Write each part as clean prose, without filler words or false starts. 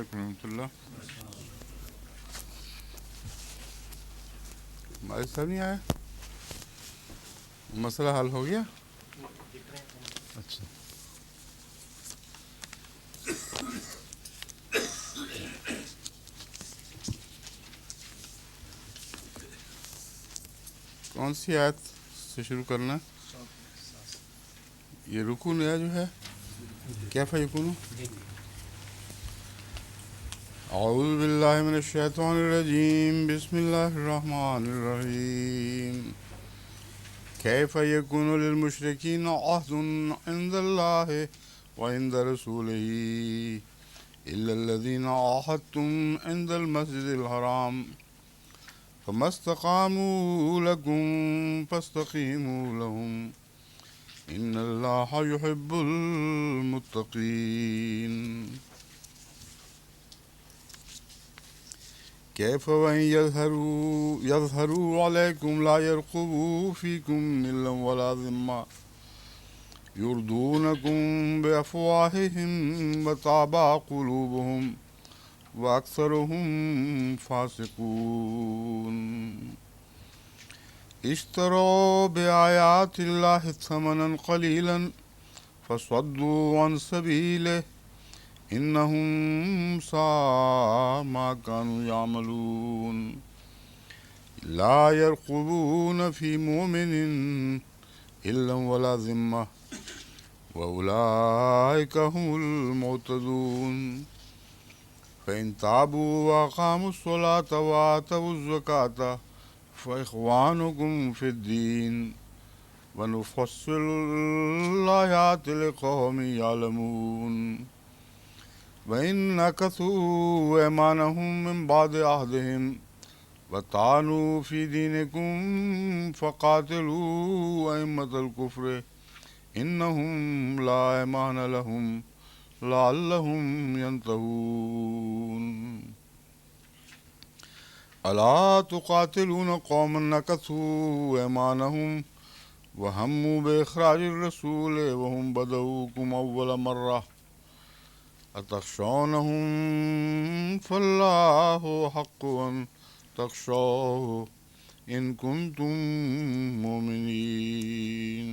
رحمۃ اللہ ہمارے سب نہیں آیا. مسئلہ حل ہو گیا. اچھا کون سی آیت سے شروع کرنا ہے؟ یہ رکو نیا جو ہے کیف یکون. اعوذ باللہ من الشیطان الرجیم بسم اللہ الرحمن الرحیم. کیف یکون للمشرکین عہد عند اللہ وعند رسولہ الا الذین عاہدتم عند المسجد الحرام فما استقاموا لکم فاستقیموا لهم ان اللہ یحب المتقین. کیف وإن یظہروا علیکم لا یرقبوا فیکم الا ولا ذمہ یردونکم بافواہہم وتابى قلوبہم واکثرہم فاسقون. اشتروا بآیات اللہ ثمنا قلیلا فصدوا عن سبیلہ انہم ساء ما كانوا یعملون. لا یرقبون فی مؤمن الا ولا ذمہ واولئک هم المعتدون. فإن تابوا وأقاموا الصلاة وآتوا الزكاة فإخوانكم في الدين ونفصل الآيات لقوم يعلمون. وإن نكثوا أيمانهم من بعد عهدهم وطعنوا في دينكم فقاتلوا أئمة الكفر إنهم لا أيمان لهم لعلهم ينتهون. ألا تقاتلون قوما نكثوا أيمانهم وهموا بإخراج الرسول وهم بدؤوكم أول مرة أتخشونهم فالله حق أن تخشوه إن كنتم مؤمنين.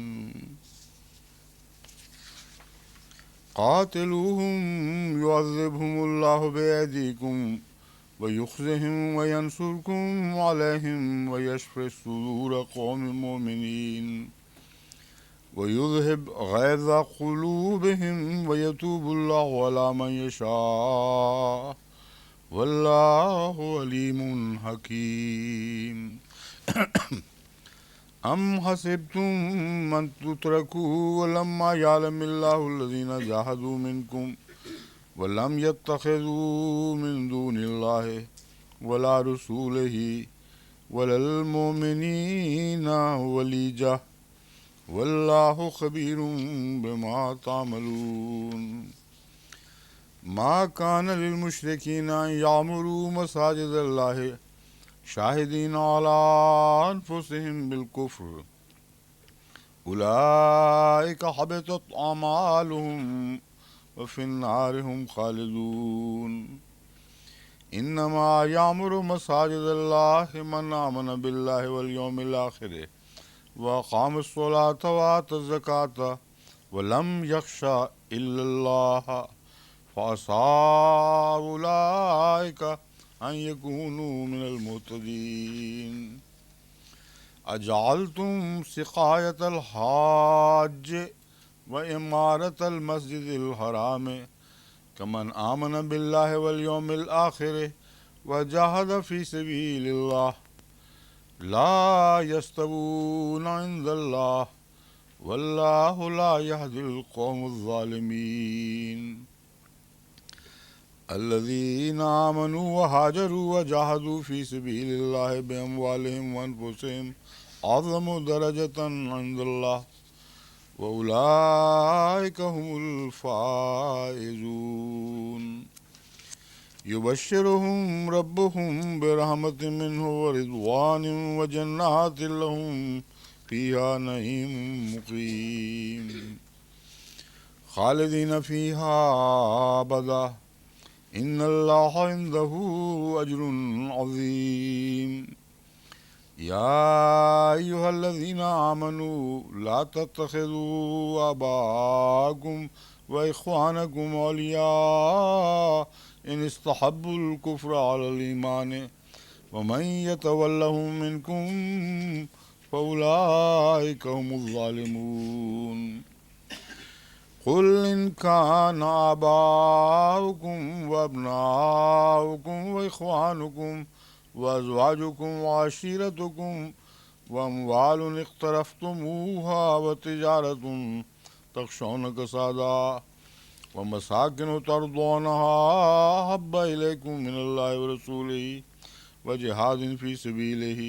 قاتلوهم يعذبهم الله بأيديكم ويخزهم وينصركم عليهم ويشفي صدور قوم مؤمنين ويذهب غيظ قلوبهم ويتوب الله على من يشاء والله عليم حكيم. أم حسبتم أن تتركوا ولما يعلم الله الذين جاهدوا منكم ولم يتخذوا من دون الله ولا رسوله ولا المؤمنين وليجة والله خبير بما تعملون. ما كان للمشركين أن يعمروا مساجد الله شاهدين على أنفسهم بالكفر أولئك حبطت أعمالهم وفي النار هم خالدون. إنما يعمر مساجد الله من آمن بالله واليوم الآخر وأقام الصلاة وآتى الزكاة ولم يخش إلا الله فعسى أولئك أن يكونوا من المهتدين. أجعلتم سقاية الحاج وإمارة المسجد الحرام كمن آمن بالله واليوم الآخر وجاهد في سبيل الله لا يستوون عند الله والله لا يهدي القوم الظالمين. الذين آمنوا وهاجروا وجاهدوا في سبيل الله بأموالهم وأنفسهم أعظم درجة عند الله وأولئك هم الفائزون. يبشرهم ربهم برحمة منه ورضوان وجنات لهم فيها نعيم مقيم خالدين فيها أبدا إن الله عنده أجر عظيم يا أيها الذين آمنوا لا تتخذوا آباءكم وإخوانكم أولياء إن استحبوا الكفر على الإيمان ومن يتولهم منكم فأولئك هم الظالمون قل إن كان آباؤكم وأبناؤكم وإخوانكم وأزواجكم وعشيرتكم وأموال اقترفتموها وتجارة تخشون كسادها ومساكن ترضونها أحب إليكم من الله ورسوله وجهاد في سبيله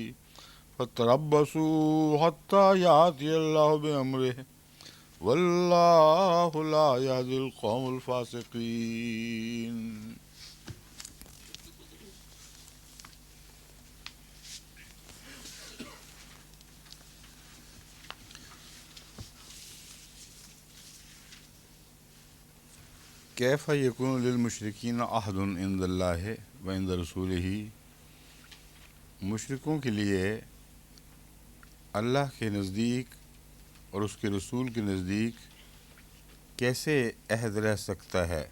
فتربصوا حتى يأتي الله بأمره واللہ لا یہدی القوم الفاسقین۔ کیف یکون للمشرکین عہد عند اللہ وعند رسولہ، مشرکوں کے لیے اللہ کے نزدیک اور اس کے رسول کے نزدیک کیسے عہد رہ سکتا ہے،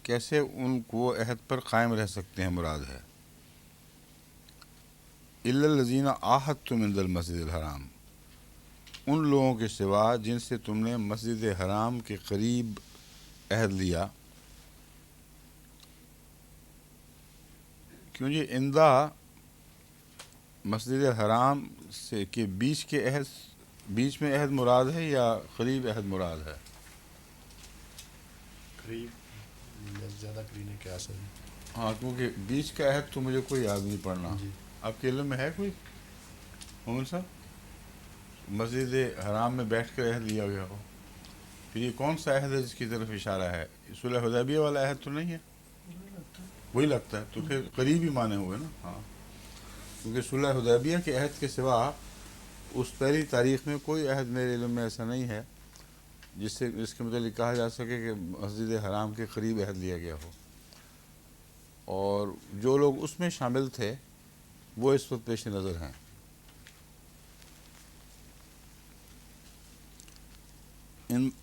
کیسے ان کو عہد پر قائم رہ سکتے ہیں مراد ہے۔ الا الذین عاہدتم عند المسجد الحرام، ان لوگوں کے سوا جن سے تم نے مسجد حرام کے قریب عہد لیا۔ کیوں جی اندہ مسجد حرام سے کے بیچ میں عہد مراد ہے یا قریب عہد مراد ہے؟ قریب زیادہ قریب ہے کیا سر؟ ہاں، کیونکہ بیچ کا عہد تو مجھے کوئی یاد نہیں پڑنا۔ جی آپ کے علم میں ہے کوئی مومن صاحب مسجد حرام میں بیٹھ کر عہد لیا گیا ہو؟ پھر یہ کون سا عہد ہے جس کی طرف اشارہ ہے؟ صلح حدیبیہ والا عہد تو نہیں ہے؟ وہی لگتا ہے، تو پھر قریب ہی مانے ہوئے نا۔ ہاں، کیونکہ صلح حدیبیہ کے عہد کے سوا اس پہلی تاریخ میں کوئی عہد میرے علم میں ایسا نہیں ہے جس کے متعلق کہا جا سکے کہ مسجد حرام کے قریب عہد لیا گیا ہو، اور جو لوگ اس میں شامل تھے وہ اس وقت پیش نظر ہیں۔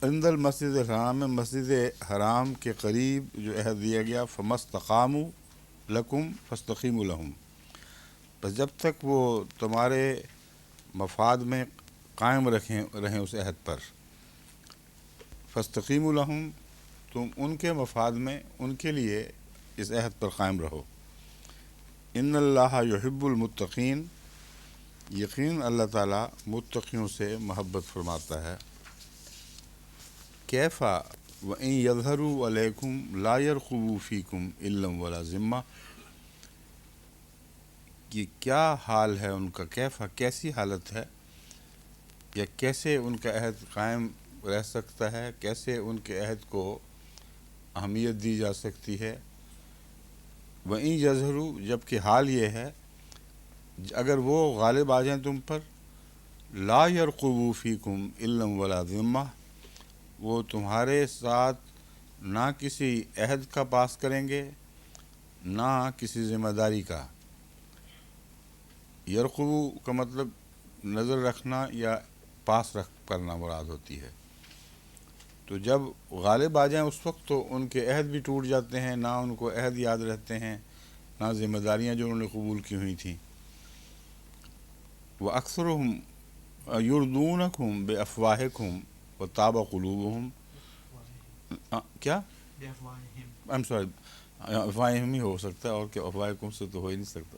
عند المسجد الحرام میں مسجد حرام کے قریب جو عہد دیا گیا، فمستقاموا لکم فاستقیموا لہم، بس جب تک وہ تمہارے مفاد میں قائم رہیں اس عہد پر، فاستقیموا لہم، تم ان کے مفاد میں ان کے لیے اس عہد پر قائم رہو۔ ان اللہ یحب المتقین، یقین اللہ تعالیٰ متقیوں سے محبت فرماتا ہے۔ کیفا وَإِن يَظْهَرُوا عَلَيْكُمْ لَا يَرْقُبُوا فِيكُمْ إِلًّا وَلَا ذِمَّةً، کہ کیا حال ہے ان کا، کیفا کیسی حالت ہے، یا کیسے ان کا عہد قائم رہ سکتا ہے، کیسے ان کے عہد کو اہمیت دی جا سکتی ہے۔ وَإِن يَظْهَرُوا، جبکہ حال یہ ہے اگر وہ غالب آ جائیں تم پر، لا يَرْقُبُوا فِيكُمْ إِلًّا وَلَا ذِمَّةً، وہ تمہارے ساتھ نہ کسی عہد کا پاس کریں گے نہ کسی ذمہ داری کا۔ یرقبو کا مطلب نظر رکھنا یا پاس رکھ کرنا مراد ہوتی ہے۔ تو جب غالب آ جائیں اس وقت تو ان کے عہد بھی ٹوٹ جاتے ہیں، نہ ان کو عہد یاد رہتے ہیں نہ ذمہ داریاں جو انہوں نے قبول کی ہوئی تھیں۔ وَأَكْثَرُهُمْ يُرْدُونَكُمْ بِأَفْوَاهِكُمْ وَتَابَ قُلُوبُهُمْ، کیا I'm sorry، افواہہم ہی ہو سکتا ہے، اور کہ افواہکم سے تو ہو ہی نہیں سکتا۔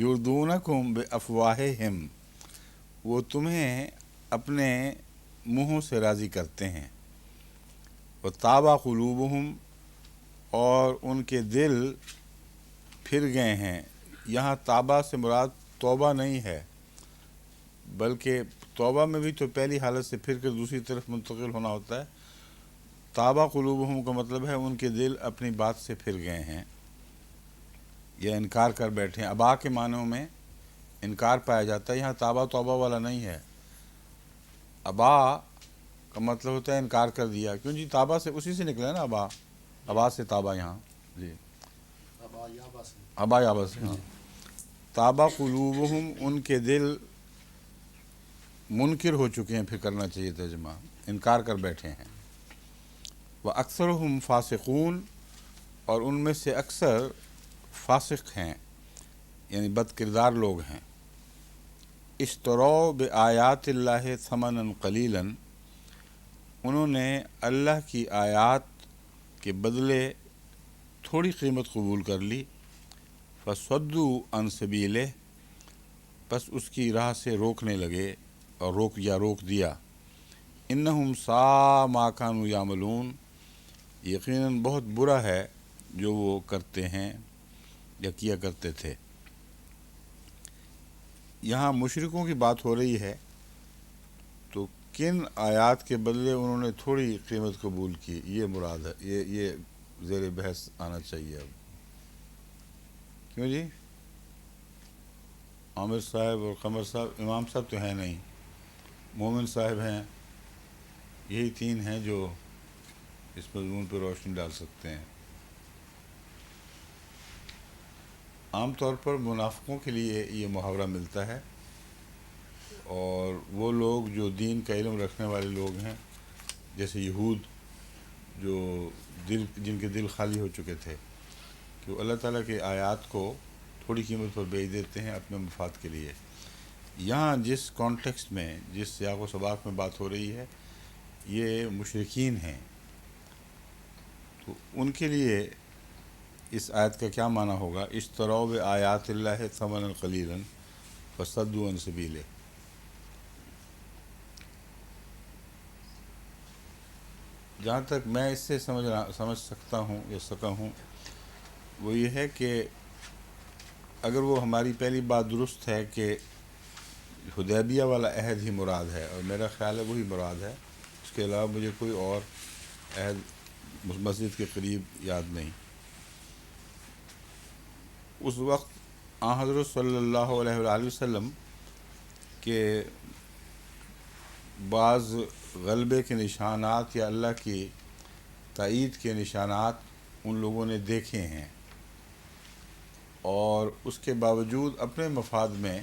یردونکم بافواہہم، وہ تمہیں اپنے منہوں سے راضی کرتے ہیں۔ وطابع قلوبہم، اور ان کے دل پھر گئے ہیں۔ یہاں تابع سے مراد توبہ نہیں ہے، بلکہ توبہ میں بھی تو پہلی حالت سے پھر کر دوسری طرف منتقل ہونا ہوتا ہے۔ تابع قلوبہم کا مطلب ہے ان کے دل اپنی بات سے پھر گئے ہیں یا انکار کر بیٹھے ہیں۔ ابا کے معنوں میں انکار پایا جاتا ہے، یہاں تابع توبہ والا نہیں ہے۔ ابا کا مطلب ہوتا ہے انکار کر دیا. کیوں جی؟ تابا سے اسی سے نکلا ہے نا، ابا سے تابا یہاں. جی ابا یابا سے. ہاں. تابا قلوبہم، ان کے دل منکر ہو چکے ہیں، پھر کرنا چاہیے ترجمہ، انکار کر بیٹھے ہیں. وَأَكْثَرُهُمْ فَاسِقُونَ، اور ان میں سے اکثر فاسق ہیں، یعنی بد کردار لوگ ہیں. اشتروا بآیات اللہ ثمنا قلیلا، انہوں نے اللہ کی آیات کے بدلے تھوڑی قیمت قبول کر لی. فصدوا عن سبیلہ، پس اس کی راہ سے روکنے لگے اور روک دیا. انہم ساء ما کانوا یعملون، یقیناً بہت برا ہے جو وہ کرتے ہیں یا کیا کرتے تھے. یہاں مشرکوں کی بات ہو رہی ہے، تو کن آیات کے بدلے انہوں نے تھوڑی قیمت قبول کی، یہ مراد ہے، یہ زیر بحث آنا چاہیے. اب کیوں جی؟ عامر صاحب اور قمر صاحب، امام صاحب تو ہیں نہیں، مومن صاحب ہیں، یہی تین ہیں جو اس مضمون پہ روشنی ڈال سکتے ہیں. عام طور پر منافقوں کے لیے یہ محاورہ ملتا ہے، اور وہ لوگ جو دین کا علم رکھنے والے لوگ ہیں، جیسے یہود، جو جن کے دل خالی ہو چکے تھے، کہ وہ اللہ تعالیٰ کے آیات کو تھوڑی قیمت پر بیچ دیتے ہیں اپنے مفاد کے لیے. یہاں جس کانٹیکسٹ میں، جس سیاق و سباق میں بات ہو رہی ہے، یہ مشرکین ہیں. تو ان کے لیے اس آیت کا کیا معنی ہوگا؟ اشتروا بآیات اللہ ثمنا قلیلا فصدوا عن سبیلہ. جہاں تک میں اس سے سمجھ سکتا ہوں یا سکا ہوں، وہ یہ ہے کہ اگر وہ ہماری پہلی بات درست ہے کہ حدیبیہ والا عہد ہی مراد ہے، اور میرا خیال ہے وہی مراد ہے، اس کے علاوہ مجھے کوئی اور عہد مسجد کے قریب یاد نہیں. اس وقت حضرت صلی اللہ علیہ وآلہ وسلم کے بعض غلبے کے نشانات یا اللہ کی تائید کے نشانات ان لوگوں نے دیکھے ہیں، اور اس کے باوجود اپنے مفاد میں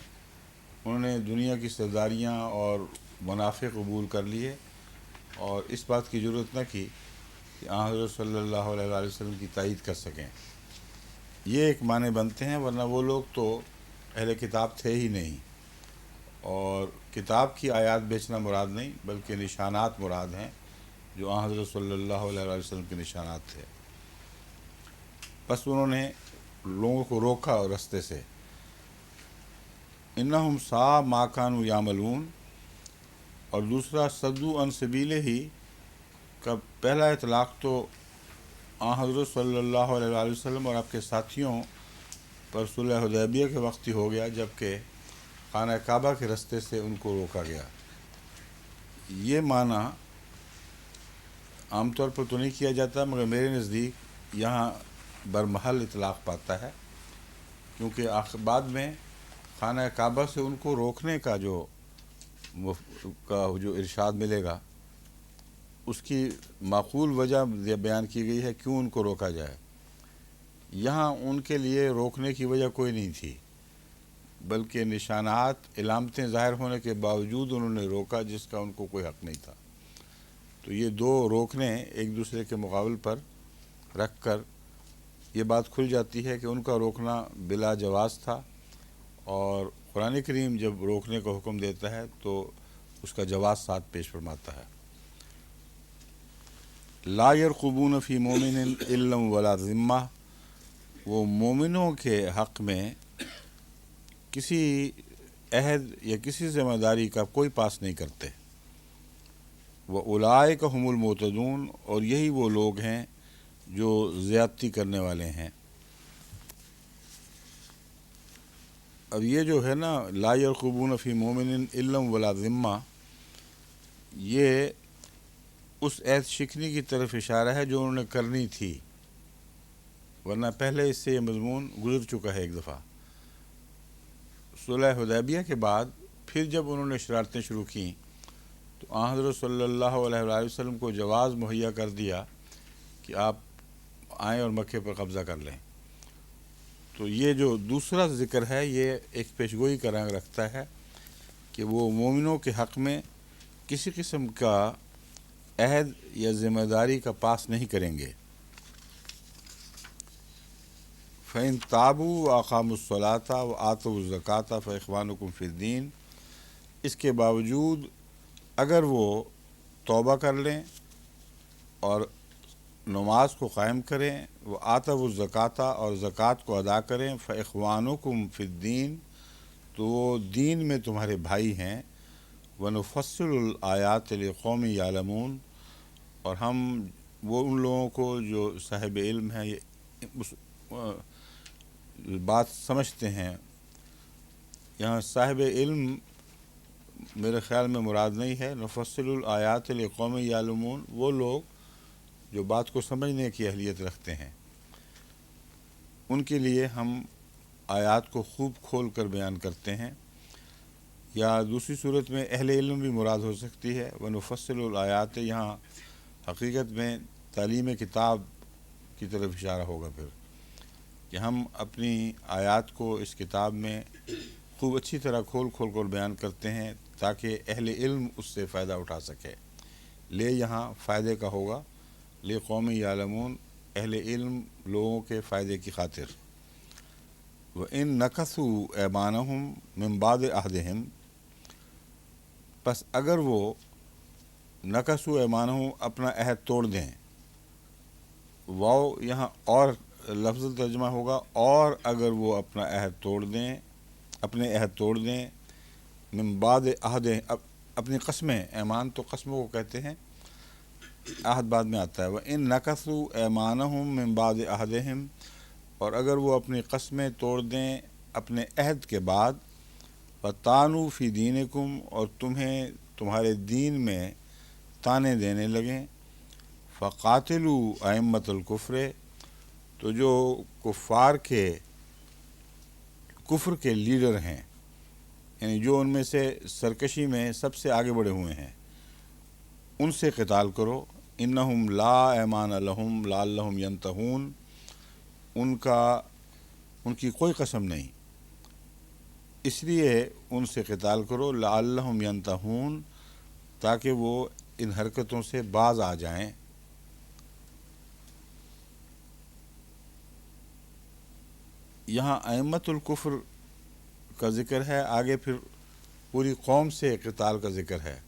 انہوں نے دنیا کی سرداریاں اور منافع قبول کر لیے، اور اس بات کی ضرورت نہ کی کہ حضرت صلی اللہ علیہ وآلہ وسلم کی تائید کر سکیں. یہ ایک معنی بنتے ہیں، ورنہ وہ لوگ تو اہل کتاب تھے ہی نہیں، اور کتاب کی آیات بیچنا مراد نہیں، بلکہ نشانات مراد ہیں جو حضرت صلی اللہ علیہ وآلہ وسلم کے نشانات تھے. بس انہوں نے لوگوں کو روکا رستے سے. انہم ساء ما کانوا یعملون، اور دوسرا صدوا عن سبیلہ ہی کا پہلا اطلاق تو حضرت صلی اللہ علیہ وآلہ وسلم اور آپ کے ساتھیوں پر صلح حدیبیہ کے وقت ہی ہو گیا، جبکہ خانہ کعبہ کے رستے سے ان کو روکا گیا. یہ معنی عام طور پر تو نہیں کیا جاتا، مگر میرے نزدیک یہاں برمحل اطلاق پاتا ہے، کیونکہ بعد میں خانہ کعبہ سے ان کو روکنے کا جو ارشاد ملے گا، اس کی معقول وجہ بیان کی گئی ہے کیوں ان کو روکا جائے. یہاں ان کے لیے روکنے کی وجہ کوئی نہیں تھی، بلکہ نشانات، علامتیں ظاہر ہونے کے باوجود انہوں نے روکا، جس کا ان کو کوئی حق نہیں تھا. تو یہ دو روکنے ایک دوسرے کے مقابل پر رکھ کر یہ بات کھل جاتی ہے کہ ان کا روکنا بلا جواز تھا، اور قرآن کریم جب روکنے کا حکم دیتا ہے تو اس کا جواز ساتھ پیش فرماتا ہے. لا یرقبون فی مومن الا ولا ذمہ، وہ مومنوں کے حق میں کسی عہد یا کسی ذمہ داری کا کوئی پاس نہیں کرتے. وَأُولَئِكَ هُمُ الْمُعْتَدُونَ، اور یہی وہ لوگ ہیں جو زیادتی کرنے والے ہیں. اب یہ جو ہے نا لا یرقبون فی مومن الا ولا ذمہ، یہ اس عہد شکنی کی طرف اشارہ ہے جو انہوں نے کرنی تھی، ورنہ پہلے اس سے یہ مضمون گزر چکا ہے ایک دفعہ. صلح حدیبیہ کے بعد پھر جب انہوں نے شرارتیں شروع کیں تو آن حضرت صلی اللہ علیہ وآلہ وسلم کو جواز مہیا کر دیا کہ آپ آئیں اور مکے پر قبضہ کر لیں۔ تو یہ جو دوسرا ذکر ہے یہ ایک پیشگوئی کا رنگ رکھتا ہے کہ وہ مومنوں کے حق میں کسی قسم کا عہد یا ذمہ داری کا پاس نہیں کریں گے۔ فَإِن تَابُوا وَأَقَامُوا الصَّلَاةَ وَآتَوُا الزَّكَاةَ فَإِخْوَانُكُمْ فِي الدِّينِ، اس کے باوجود اگر وہ توبہ کر لیں اور نماز کو قائم کریں، وَآتَوُا الزَّكَاةَ اور زکوٰۃ کو ادا کریں، فَإِخْوَانُكُمْ فِي الدِّينِ تو وہ دین میں تمہارے بھائی ہیں، وَنُفَصِّلُ الْآيَاتِ لِقَوْمٍ يَعْلَمُونَ اور ہم وہ ان لوگوں کو جو صاحب علم ہیں یہ اس بات سمجھتے ہیں۔ یہاں صاحب علم میرے خیال میں مراد نہیں ہے، نفصل الآیات لقوم یعلمون وہ لوگ جو بات کو سمجھنے کی اہلیت رکھتے ہیں، ان کے لیے ہم آیات کو خوب کھول کر بیان کرتے ہیں۔ یا دوسری صورت میں اہل علم بھی مراد ہو سکتی ہے، ونفصل الآیات یہاں حقیقت میں تعلیم کتاب کی طرف اشارہ ہوگا پھر کہ ہم اپنی آیات کو اس کتاب میں خوب اچھی طرح کھول کھول کر بیان کرتے ہیں تاکہ اہل علم اس سے فائدہ اٹھا سکے۔ لے یہاں فائدے کا ہوگا، لے قوم یعلمون اہل علم لوگوں کے فائدے کی خاطر۔ وَإِن نَكَثُوا أَيْمَانَهُمْ مِن بَعْدِ عَهْدِهِمْ پس اگر وہ نَكَثُوا أَيْمَانَهُمْ اپنا عہد توڑ دیں، واو یہاں اور لفظ ترجمہ ہوگا، اور اگر وہ اپنا عہد توڑ دیں، اپنے عہد توڑ دیں، من بعد عہد اپنی قسمیں، ایمان تو قسموں کو کہتے ہیں، عہد بعد میں آتا ہے۔ وَإِن نَكَثُوا أَيْمَانَهُمْ مِن بَعْدِ عَهْدِهِمْ اور اگر وہ اپنی قسمیں توڑ دیں اپنے عہد کے بعد، وَطَعَنُوا فِي دِينِكُمْ اور تمہیں تمہارے دین میں تانے دینے لگیں، فَقَاتِلُوا أَئِمَّةَ الْكُفْرِ تو جو کفار کے کفر کے لیڈر ہیں، یعنی جو ان میں سے سرکشی میں سب سے آگے بڑھے ہوئے ہیں، ان سے قتال کرو۔ انہم لا ایمان لہم لعلہم ینتہون ان کی کوئی قسم نہیں، اس لیے ان سے قتال کرو، لعلہم ینتہون تاکہ وہ ان حرکتوں سے باز آ جائیں۔ یہاں ائمۃ الکفر کا ذکر ہے، آگے پھر پوری قوم سے قتال کا ذکر ہے۔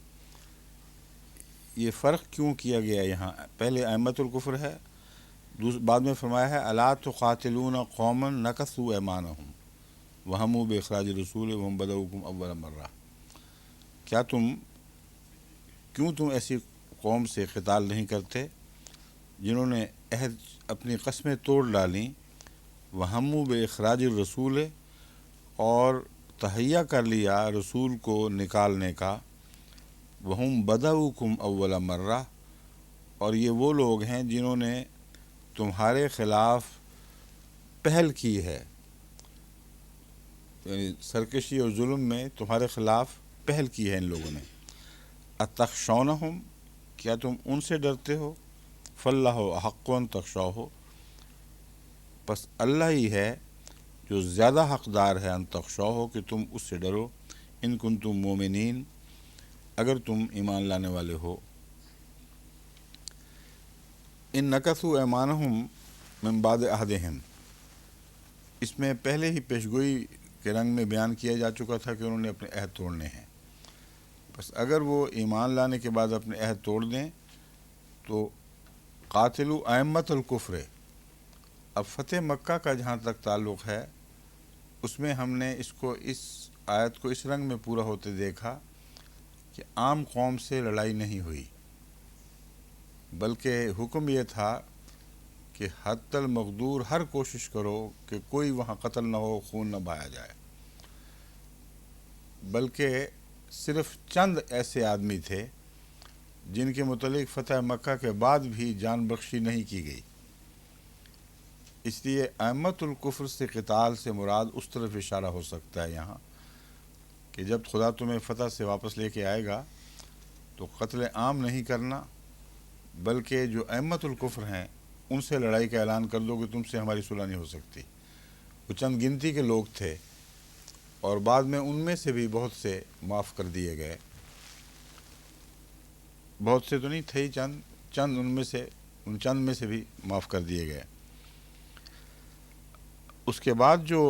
یہ فرق کیوں کیا گیا یہاں؟ پہلے ائمۃ الکفر ہے، بعد میں فرمایا ہے الا تقاتلون قوما نکثوا ایمانہم وہموا باخراج الرسول وہم بدؤکم اول مرہ، کیوں تم ایسی قوم سے قتال نہیں کرتے جنہوں نے عہد اپنی قسمیں توڑ ڈالیں، وہموا باخراج الرسول اور تہیہ کر لیا رسول کو نکالنے کا، وہم بدؤکم اول مرہ اور یہ وہ لوگ ہیں جنہوں نے تمہارے خلاف پہل کی ہے، یعنی سرکشی اور ظلم میں تمہارے خلاف پہل کی ہے ان لوگوں نے۔ اتخشونہم کیا تم ان سے ڈرتے ہو؟ فاللہ احق ان تخشوہ پس اللہ ہی ہے جو زیادہ حقدار ہے ان تخشوہ کہ تم اس سے ڈرو، ان کنتم مومنین اگر تم ایمان لانے والے ہو۔ ان نکثوا ایمانہم من بعد عہدہم اس میں پہلے ہی پیشگوئی کے رنگ میں بیان کیا جا چکا تھا کہ انہوں نے اپنے عہد توڑنے ہیں، بس اگر وہ ایمان لانے کے بعد اپنے عہد توڑ دیں تو قاتلوا ائمۃ الکفر۔ اب فتح مکہ کا جہاں تک تعلق ہے اس میں ہم نے اس آیت کو اس رنگ میں پورا ہوتے دیکھا کہ عام قوم سے لڑائی نہیں ہوئی، بلکہ حکم یہ تھا کہ حد المقدور ہر کوشش کرو کہ کوئی وہاں قتل نہ ہو، خون نہ بہایا جائے، بلکہ صرف چند ایسے آدمی تھے جن کے متعلق فتح مکہ کے بعد بھی جان بخشی نہیں کی گئی۔ اس لیے ائمۃ الکفر سے قتال سے مراد اس طرف اشارہ ہو سکتا ہے یہاں کہ جب خدا تمہیں فتح سے واپس لے کے آئے گا تو قتل عام نہیں کرنا، بلکہ جو ائمۃ الکفر ہیں ان سے لڑائی کا اعلان کر دو کہ تم سے ہماری صلح نہیں ہو سکتی۔ وہ چند گنتی کے لوگ تھے اور بعد میں ان میں سے بھی بہت سے معاف کر دیے گئے، بہت سے تو نہیں تھے ہی، چند ان چند میں سے بھی معاف کر دیے گئے۔ اس کے بعد جو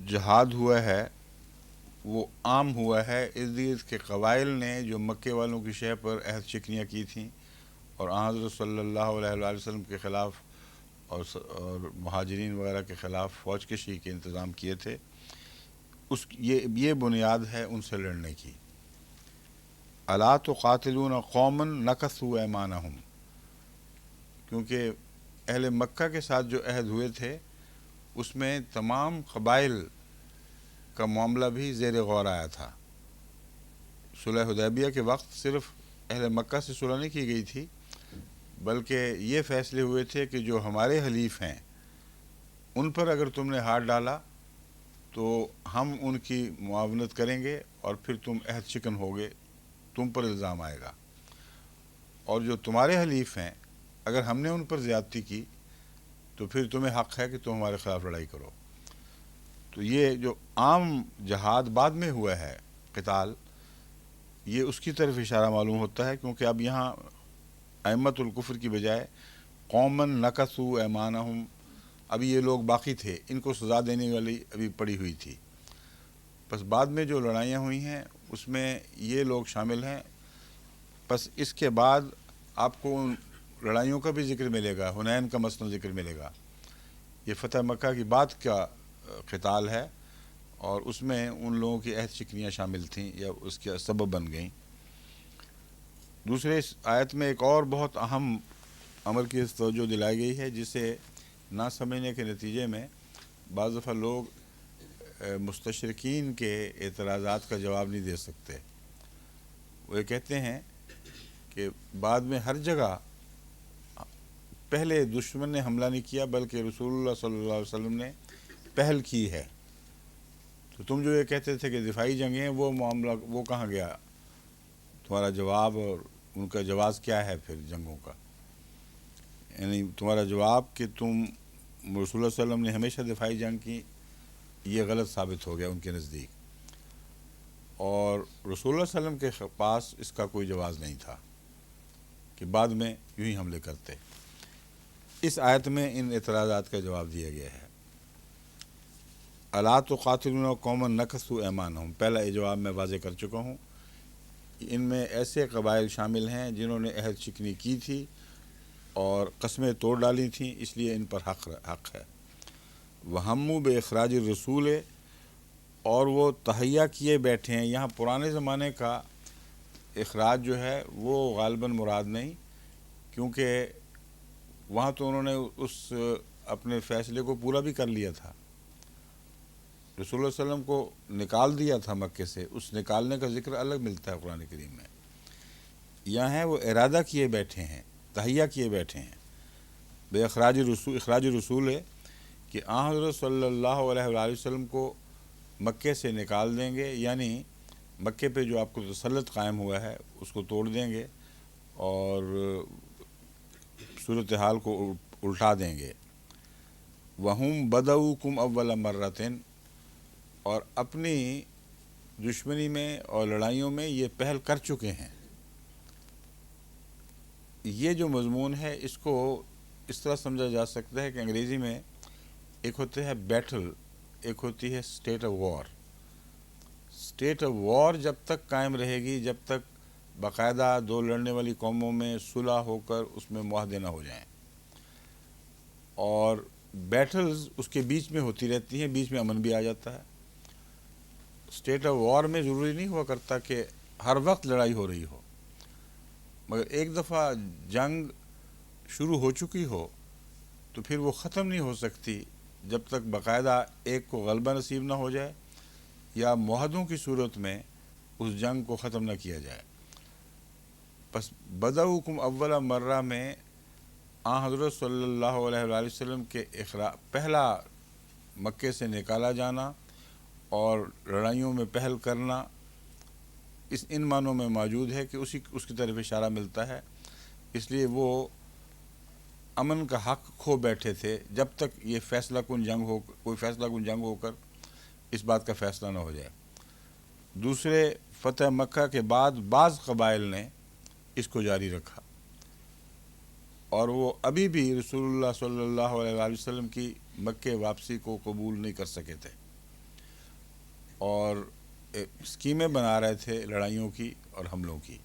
جہاد ہوا ہے وہ عام ہوا ہے، ارد گرد کے قبائل نے جو مکے والوں کی شے پر عہد شکنیاں کی تھیں اور حضرت صلی اللہ علیہ وآلہ وسلم کے خلاف اور مہاجرین وغیرہ کے خلاف فوج کشی کے انتظام کیے تھے، یہ بنیاد ہے ان سے لڑنے کی۔ الا تقاتلون قوما نکثوا ایمانہم، کیونکہ اہل مکہ کے ساتھ جو عہد ہوئے تھے اس میں تمام قبائل کا معاملہ بھی زیر غور آیا تھا۔ صلح حدیبیہ کے وقت صرف اہل مکہ سے صلح نہیں کی گئی تھی، بلکہ یہ فیصلے ہوئے تھے کہ جو ہمارے حلیف ہیں ان پر اگر تم نے ہاتھ ڈالا تو ہم ان کی معاونت کریں گے اور پھر تم عہد شکن ہوگے، تم پر الزام آئے گا، اور جو تمہارے حلیف ہیں اگر ہم نے ان پر زیادتی کی تو پھر تمہیں حق ہے کہ تم ہمارے خلاف لڑائی کرو۔ تو یہ جو عام جہاد بعد میں ہوا ہے قتال، یہ اس کی طرف اشارہ معلوم ہوتا ہے، کیونکہ اب یہاں ائمۃ الکفر کی بجائے قومن نکثوا ایمانہم، ابھی یہ لوگ باقی تھے، ان کو سزا دینے والی ابھی پڑی ہوئی تھی۔ بس بعد میں جو لڑائیاں ہوئی ہیں اس میں یہ لوگ شامل ہیں۔ بس اس کے بعد آپ کو ان لڑائیوں کا بھی ذکر ملے گا، حنین کا مثلا ذکر ملے گا۔ یہ فتح مکہ کی بعد کا قتال ہے اور اس میں ان لوگوں کی عہد شکنیاں شامل تھیں یا اس کے سبب بن گئیں۔ دوسرے اس آیت میں ایک اور بہت اہم امر کی توجہ دلائی گئی ہے، جسے نہ سمجھنے کے نتیجے میں بعض دفعہ لوگ مستشرقین کے اعتراضات کا جواب نہیں دے سکتے۔ وہ یہ کہتے ہیں کہ بعد میں ہر جگہ پہلے دشمن نے حملہ نہیں کیا بلکہ رسول اللہ صلی اللہ علیہ وسلم نے پہل کی ہے، تو تم جو یہ کہتے تھے کہ دفاعی جنگیں، وہ معاملہ وہ کہاں گیا؟ تمہارا جواب اور ان کا جواز کیا ہے پھر جنگوں کا؟ یعنی تمہارا جواب کہ تم رسول اللہ صلی اللہ علیہ وسلم نے ہمیشہ دفاعی جنگ کی، یہ غلط ثابت ہو گیا ان کے نزدیک، اور رسول اللہ صلی اللہ علیہ وسلم کے پاس اس کا کوئی جواز نہیں تھا کہ بعد میں یوں ہی حملے کرتے۔ اس آیت میں ان اعتراضات کا جواب دیا گیا ہے۔ الا تقاتلون قوما نکثوا ایمانہم، پہلا یہ جواب میں واضح کر چکا ہوں۔ ان میں ایسے قبائل شامل ہیں جنہوں نے عہد شکنی کی تھی اور قسمیں توڑ ڈالی تھیں، اس لیے ان پر حق ہے۔ وہموا باخراج الرسول، اور وہ تہیہ کیے بیٹھے ہیں۔ یہاں پرانے زمانے کا اخراج جو ہے وہ غالباً مراد نہیں، کیونکہ وہاں تو انہوں نے اس اپنے فیصلے کو پورا بھی کر لیا تھا، رسول اللہ صلی اللہ علیہ وسلم کو نکال دیا تھا مکے سے، اس نکالنے کا ذکر الگ ملتا ہے قرآن کریم میں۔ یہاں ہے وہ ارادہ کیے بیٹھے ہیں، تہیہ کیے بیٹھے ہیں۔ بے اخراج رسول ہے کہ آن حضرت صلی اللہ علیہ وآلہ وسلم کو مکے سے نکال دیں گے، یعنی مکے پہ جو آپ کو تسلط قائم ہوا ہے اس کو توڑ دیں گے اور صورتحال کو الٹا دیں گے۔ وَهُمْ بَدَؤُوكُمْ أَوَّلَ مَرَّةٍ، اور اپنی دشمنی میں اور لڑائیوں میں یہ پہل کر چکے ہیں۔ یہ جو مضمون ہے اس کو اس طرح سمجھا جا سکتا ہے کہ انگریزی میں ایک ہوتا ہے بیٹل، ایک ہوتی ہے state of war. State of war جب تک قائم رہے گی جب تک باقاعدہ دو لڑنے والی قوموں میں صلح ہو کر اس میں معاہدے نہ ہو جائیں، اور بیٹلز اس کے بیچ میں ہوتی رہتی ہیں، بیچ میں امن بھی آ جاتا ہے۔ اسٹیٹ آف وار میں ضروری نہیں ہوا کرتا کہ ہر وقت لڑائی ہو رہی ہو، مگر ایک دفعہ جنگ شروع ہو چکی ہو تو پھر وہ ختم نہیں ہو سکتی جب تک باقاعدہ ایک کو غلبہ نصیب نہ ہو جائے یا معاہدوں کی صورت میں اس جنگ کو ختم نہ کیا جائے۔ بس بدؤکم اول مرہ میں آن حضرت صلی اللہ علیہ وآلہ وسلم کے پہلا مکے سے نکالا جانا اور لڑائیوں میں پہل کرنا، ان معنوں میں موجود ہے کہ اس کی طرف اشارہ ملتا ہے، اس لیے وہ امن کا حق کھو بیٹھے تھے جب تک یہ کوئی فیصلہ کن جنگ ہو کر اس بات کا فیصلہ نہ ہو جائے۔ دوسرے، فتح مکہ کے بعد بعض قبائل نے اس کو جاری رکھا، اور وہ ابھی بھی رسول اللہ صلی اللہ علیہ وآلہ وسلم کی مکہ واپسی کو قبول نہیں کر سکے تھے، اور اسکیمیں بنا رہے تھے لڑائیوں کی اور حملوں کی،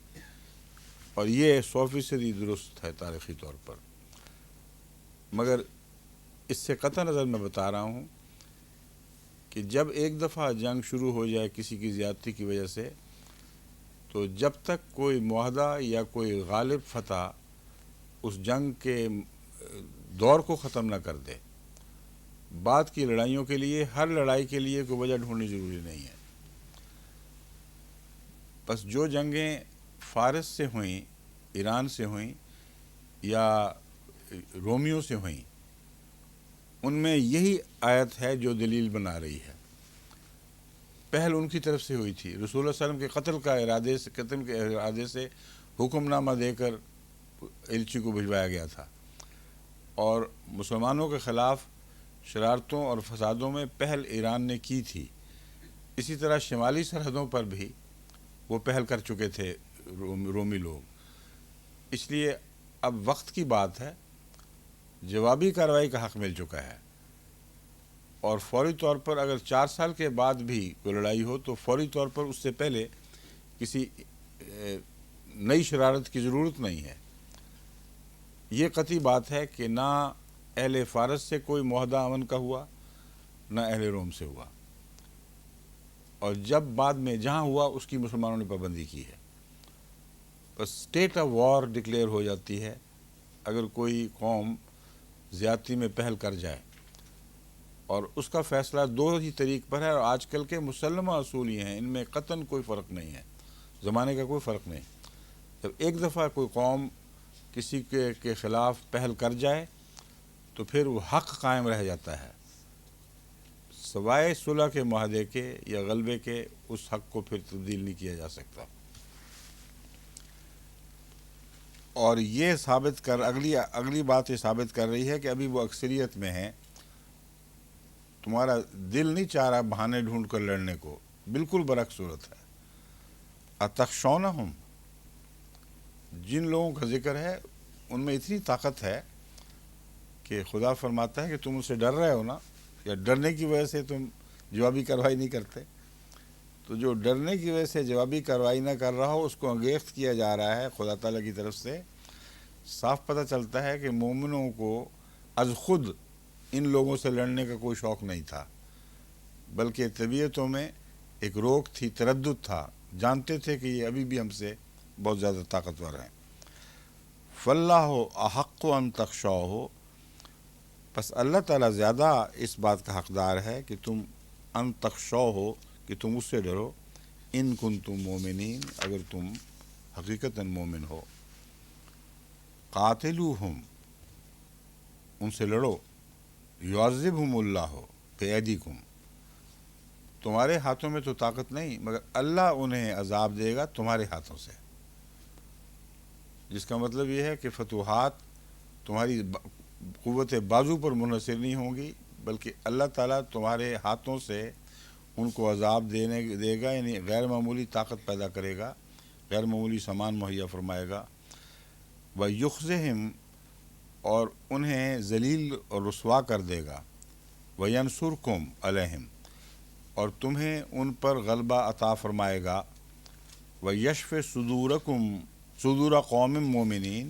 اور یہ 100% درست ہے تاریخی طور پر۔ مگر اس سے قطع نظر میں بتا رہا ہوں کہ جب ایک دفعہ جنگ شروع ہو جائے کسی کی زیادتی کی وجہ سے، تو جب تک کوئی معاہدہ یا کوئی غالب فتح اس جنگ کے دور کو ختم نہ کر دے، بعد کی لڑائیوں کے لیے ہر لڑائی کے لیے کوئی وجہ ڈھونڈنی ضروری نہیں ہے۔ بس جو جنگیں فارس سے ہوئیں، ایران سے ہوئیں یا رومیوں سے ہوئیں، ان میں یہی آیت ہے جو دلیل بنا رہی ہے۔ پہل ان کی طرف سے ہوئی تھی، رسول اللہ صلی اللہ علیہ وسلم کے قتل کے ارادے سے حکم نامہ دے کر ایلچی کو بھجوایا گیا تھا، اور مسلمانوں کے خلاف شرارتوں اور فسادوں میں پہل ایران نے کی تھی۔ اسی طرح شمالی سرحدوں پر بھی وہ پہل کر چکے تھے رومی لوگ۔ اس لیے اب وقت کی بات ہے، جوابی کارروائی کا حق مل چکا ہے، اور فوری طور پر اگر 4 سال کے بعد بھی کوئی لڑائی ہو تو فوری طور پر اس سے پہلے کسی نئی شرارت کی ضرورت نہیں ہے۔ یہ قطعی بات ہے کہ نہ اہل فارس سے کوئی معاہدہ امن کا ہوا، نہ اہل روم سے ہوا، اور جب بعد میں جہاں ہوا اس کی مسلمانوں نے پابندی کی ہے۔ بس اسٹیٹ آف وار ڈکلیئر ہو جاتی ہے اگر کوئی قوم زیادتی میں پہل کر جائے، اور اس کا فیصلہ 2 ہی طریق پر ہے، اور آج کل کے مسلمہ اصول یہ ہیں، ان میں قطعاً کوئی فرق نہیں ہے، زمانے کا کوئی فرق نہیں۔ جب ایک دفعہ کوئی قوم کسی کے خلاف پہل کر جائے تو پھر وہ حق قائم رہ جاتا ہے، سوائے صلح کے معاہدے کے یا غلبے کے اس حق کو پھر تبدیل نہیں کیا جا سکتا۔ اور یہ اگلی بات یہ ثابت کر رہی ہے کہ ابھی وہ اکثریت میں ہیں، تمہارا دل نہیں چاہ رہا بہانے ڈھونڈ کر لڑنے کو، بالکل برعکس صورت ہے۔ اتخشونہم، جن لوگوں کا ذکر ہے ان میں اتنی طاقت ہے کہ خدا فرماتا ہے کہ تم ان سے ڈر رہے ہو نا، یا ڈرنے کی وجہ سے تم جوابی کارروائی نہیں کرتے، تو جو ڈرنے کی وجہ سے جوابی کارروائی نہ کر رہا ہو اس کو انگیخت کیا جا رہا ہے خدا تعالیٰ کی طرف سے۔ صاف پتہ چلتا ہے کہ مومنوں کو از خود ان لوگوں سے لڑنے کا کوئی شوق نہیں تھا، بلکہ طبیعتوں میں ایک روک تھی، تردد تھا، جانتے تھے کہ یہ ابھی بھی ہم سے بہت زیادہ طاقتور ہیں۔ فَاللَّهُ أَحَقُّ أَن تَخْشَوْهُ، پس اللہ تعالیٰ زیادہ اس بات کا حقدار ہے کہ تم ان تخشوہ، کہ تم اس سے ڈرو، ان کنتم مومنین، اگر تم حقیقتاً مومن ہو۔ قاتلوہم، ان سے لڑو، یعذبہم اللہ بایدیکم، تمہارے ہاتھوں میں تو طاقت نہیں مگر اللہ انہیں عذاب دے گا تمہارے ہاتھوں سے، جس کا مطلب یہ ہے کہ فتوحات تمہاری قوت بازو پر منحصر نہیں ہوں گی، بلکہ اللہ تعالیٰ تمہارے ہاتھوں سے ان کو عذاب دے گا، یعنی غیر معمولی طاقت پیدا کرے گا، غیر معمولی سامان مہیا فرمائے گا۔ وَيُخْزِهِمْ، اور انہیں ذلیل اور رسوا کر دے گا۔ وَيَنْصُرْكُمْ عَلَيْهِمْ، اور تمہیں ان پر غلبہ عطا فرمائے گا۔ وَيَشْفِ صُدُورَ قَوْمٍ مُّؤْمِنِينَ،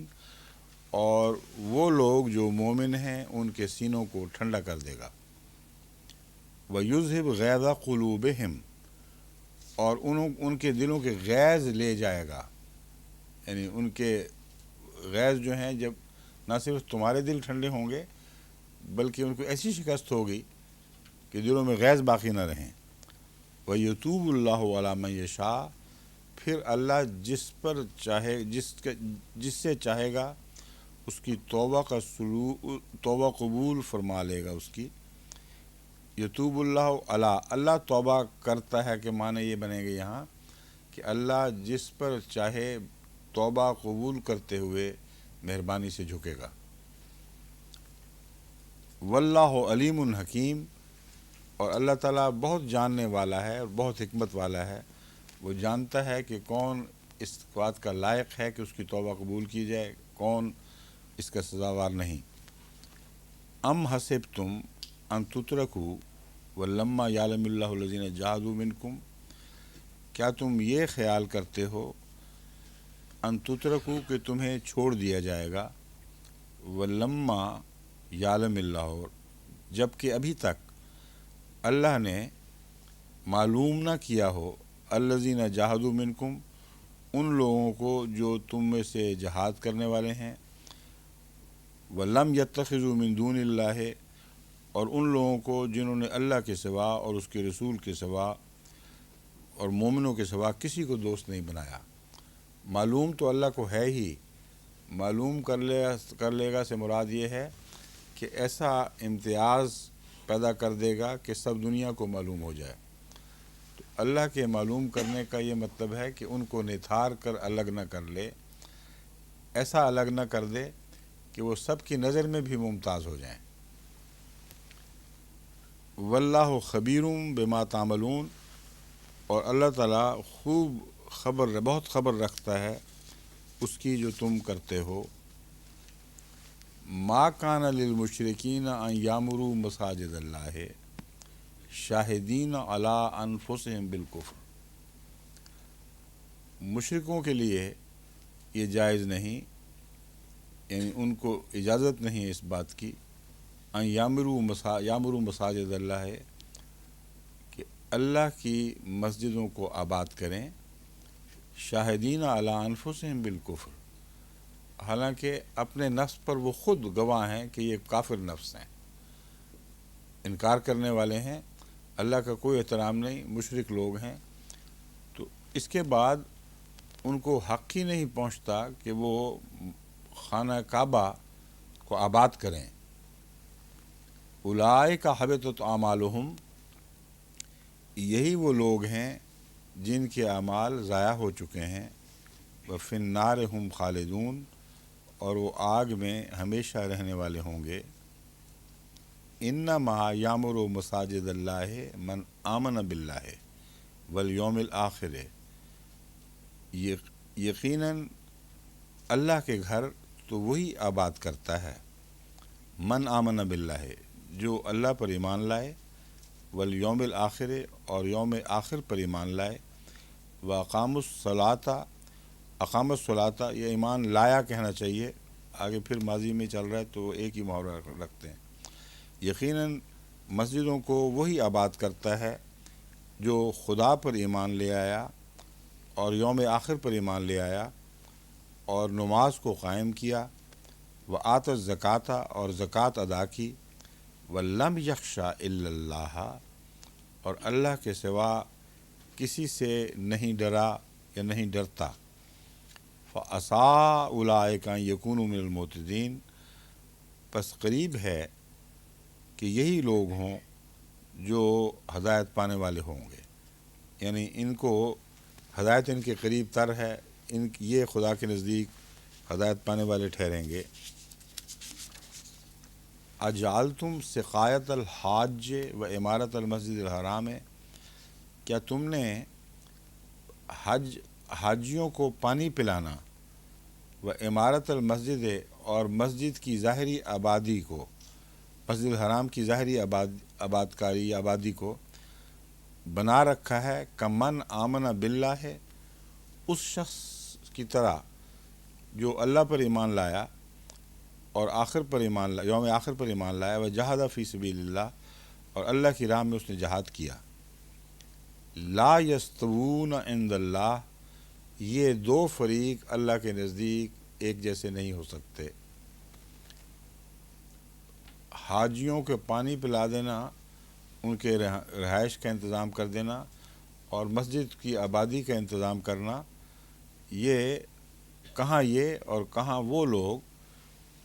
اور وہ لوگ جو مومن ہیں ان کے سینوں کو ٹھنڈا کر دے گا۔ وَيُذْهِبْ غَيْظَ قُلُوبِهِمْ، اور ان کے دلوں کے غیظ لے جائے گا، یعنی ان کے غیظ جو ہیں جب نہ صرف تمہارے دل ٹھنڈے ہوں گے بلکہ ان کو ایسی شکست ہوگی کہ دلوں میں غیظ باقی نہ رہیں۔ وَيَتُوبُ اللَّهُ عَلَىٰ مَن يَشَاءُ، پھر اللہ جس پر چاہے جس سے چاہے گا اس کی توبہ قبول فرما لے گا اس کی۔ یتوب اللہ علیہ، اللہ توبہ کرتا ہے کہ معنی یہ بنے گا یہاں کہ اللہ جس پر چاہے توبہ قبول کرتے ہوئے مہربانی سے جھکے گا۔ واللہ علیم حکیم، اور اللہ تعالیٰ بہت جاننے والا ہے اور بہت حکمت والا ہے، وہ جانتا ہے کہ کون اس بات کا لائق ہے کہ اس کی توبہ قبول کی جائے، کون اس کا سزاوار نہیں۔ ام حسبتم ان تترکوا ولما یعلم اللہ الذین جاہدوا منکم، کیا تم یہ خیال کرتے ہو ان تترکوا کہ تمہیں چھوڑ دیا جائے گا، ولما یعلم اللہ، جب کہ ابھی تک اللہ نے معلوم نہ کیا ہو الذین جاہدوا منکم، ان لوگوں کو جو تم میں سے جہاد کرنے والے ہیں، ولم یتخذوا من دون اللہ، اور ان لوگوں کو جنہوں نے اللہ کے سوا اور اس کے رسول کے سوا اور مومنوں کے سوا کسی کو دوست نہیں بنایا۔ معلوم تو اللہ کو ہے ہی، معلوم کر لے گا سے مراد یہ ہے کہ ایسا امتیاز پیدا کر دے گا کہ سب دنیا کو معلوم ہو جائے۔ تو اللہ کے معلوم کرنے کا یہ مطلب ہے کہ ان کو نتھار کر الگ نہ کر لے، ایسا الگ نہ کر دے کہ وہ سب کی نظر میں بھی ممتاز ہو جائیں۔ واللہ خبیر بما تعملون، اور اللہ تعالیٰ بہت خبر رکھتا ہے اس کی جو تم کرتے ہو۔ ما کان للمشرکین ان یامروا مساجد اللہ شاہدین علی انفسہم بالکفر، مشرکوں کے لیے یہ جائز نہیں، یعنی ان کو اجازت نہیں ہے اس بات کی، ان یامروا مساجد اللہ، کہ اللہ کی مسجدوں کو آباد کریں، شاہدین علی انفسہم بالکفر، حالانکہ اپنے نفس پر وہ خود گواہ ہیں کہ یہ کافر نفس ہیں، انکار کرنے والے ہیں، اللہ کا کوئی احترام نہیں، مشرک لوگ ہیں۔ تو اس کے بعد ان کو حق ہی نہیں پہنچتا کہ وہ خانہ کعبہ کو آباد کریں۔ اولئک حبطت اعمالہم، یہی وہ لوگ ہیں جن کے اعمال ضائع ہو چکے ہیں، وفی النار ہم خالدون، اور وہ آگ میں ہمیشہ رہنے والے ہوں گے۔ انما یامر مساجد اللہ من آمن باللہ والیوم الآخر، یقیناً اللہ کے گھر تو وہی آباد کرتا ہے، من آمن باللہ، جو اللہ پر ایمان لائے، والیوم الآخر، اور یوم آخر پر ایمان لائے، واقام الصلاۃ، اقام الصلاۃ، یہ ایمان لایا کہنا چاہیے، آگے پھر ماضی میں چل رہا ہے تو ایک ہی محاورہ رکھتے ہیں۔ یقیناً مسجدوں کو وہی آباد کرتا ہے جو خدا پر ایمان لے آیا اور یوم آخر پر ایمان لے آیا اور نماز کو قائم کیا، وآت الزکوٰۃ، اور زکوٰۃ ادا کی، ولم یخشی الا اللہ، اور اللہ کے سوا کسی سے نہیں ڈرا یا نہیں ڈرتا، فعسیٰ اولئک ان یکونوا من المہتدین، پس قریب ہے کہ یہی لوگ ہوں جو ہدایت پانے والے ہوں گے، یعنی ان کو ہدایت ان کے قریب تر ہے، یہ خدا کے نزدیک ہدایت پانے والے ٹھہریں گے۔ اجعلتم سقایت الحاج و عمارت المسجد الحرام، کیا تم نے حاجیوں کو پانی پلانا، و عمارت المسجد، اور مسجد کی ظاہری آبادی کو، مسجد الحرام کی ظاہری آبادی کو بنا رکھا ہے، کمن آمن باللہ، ہے اس شخص کی طرح جو اللہ پر ایمان لایا اور یوم آخر پر ایمان لایا، و جہاد فی سبیل اللہ، اور اللہ کی راہ میں اس نے جہاد کیا۔ لا یستوون عند اللہ، یہ دو فریق اللہ کے نزدیک ایک جیسے نہیں ہو سکتے۔ حاجیوں کے پانی پلا دینا، ان کے رہائش کا انتظام کر دینا اور مسجد کی آبادی کا انتظام کرنا، یہ اور کہاں وہ لوگ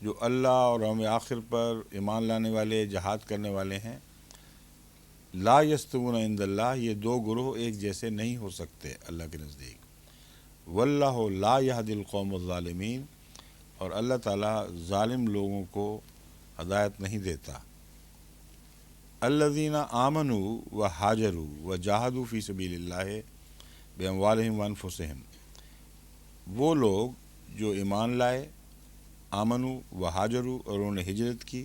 جو اللہ اور یوم آخر پر ایمان لانے والے، جہاد کرنے والے ہیں، لا یستوون عند اللہ، یہ دو گروہ ایک جیسے نہیں ہو سکتے اللہ کے نزدیک۔ واللہ لا یہدی القوم الظالمین، اور اللہ تعالیٰ ظالم لوگوں کو ہدایت نہیں دیتا۔ الذین آمنوا وہاجروا وجاہدوا فی سبیل اللہ باموالہم وانفسہم، وہ لوگ جو ایمان لائے، آمنوا وہاجروا، اور انہوں نے ہجرت کی،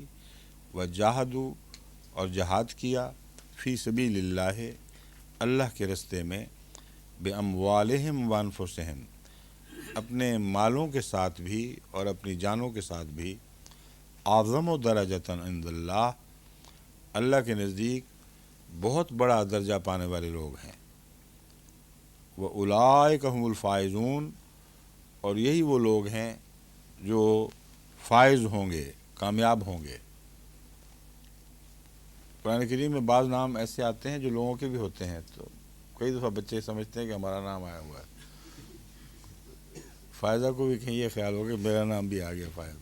وجاہدوا اور جہاد کیا، فی سبیل اللہ اللہ کے رستے میں، باموالہم وانفسہم، اپنے مالوں کے ساتھ بھی اور اپنی جانوں کے ساتھ بھی، اعظم و درجۃ عند اللہ، اللہ کے نزدیک بہت بڑا درجہ پانے والے لوگ ہیں۔ وَأُولَٰئِکَ هُمُ الْفَائِزُونَ، اور یہی وہ لوگ ہیں جو فائز ہوں گے، کامیاب ہوں گے۔ قرآن کریم میں بعض نام ایسے آتے ہیں جو لوگوں کے بھی ہوتے ہیں، تو کئی دفعہ بچے سمجھتے ہیں کہ ہمارا نام آیا ہوا ہے۔ فائزہ کو بھی کہیں یہ خیال ہو کہ میرا نام بھی آ گیا فائز۔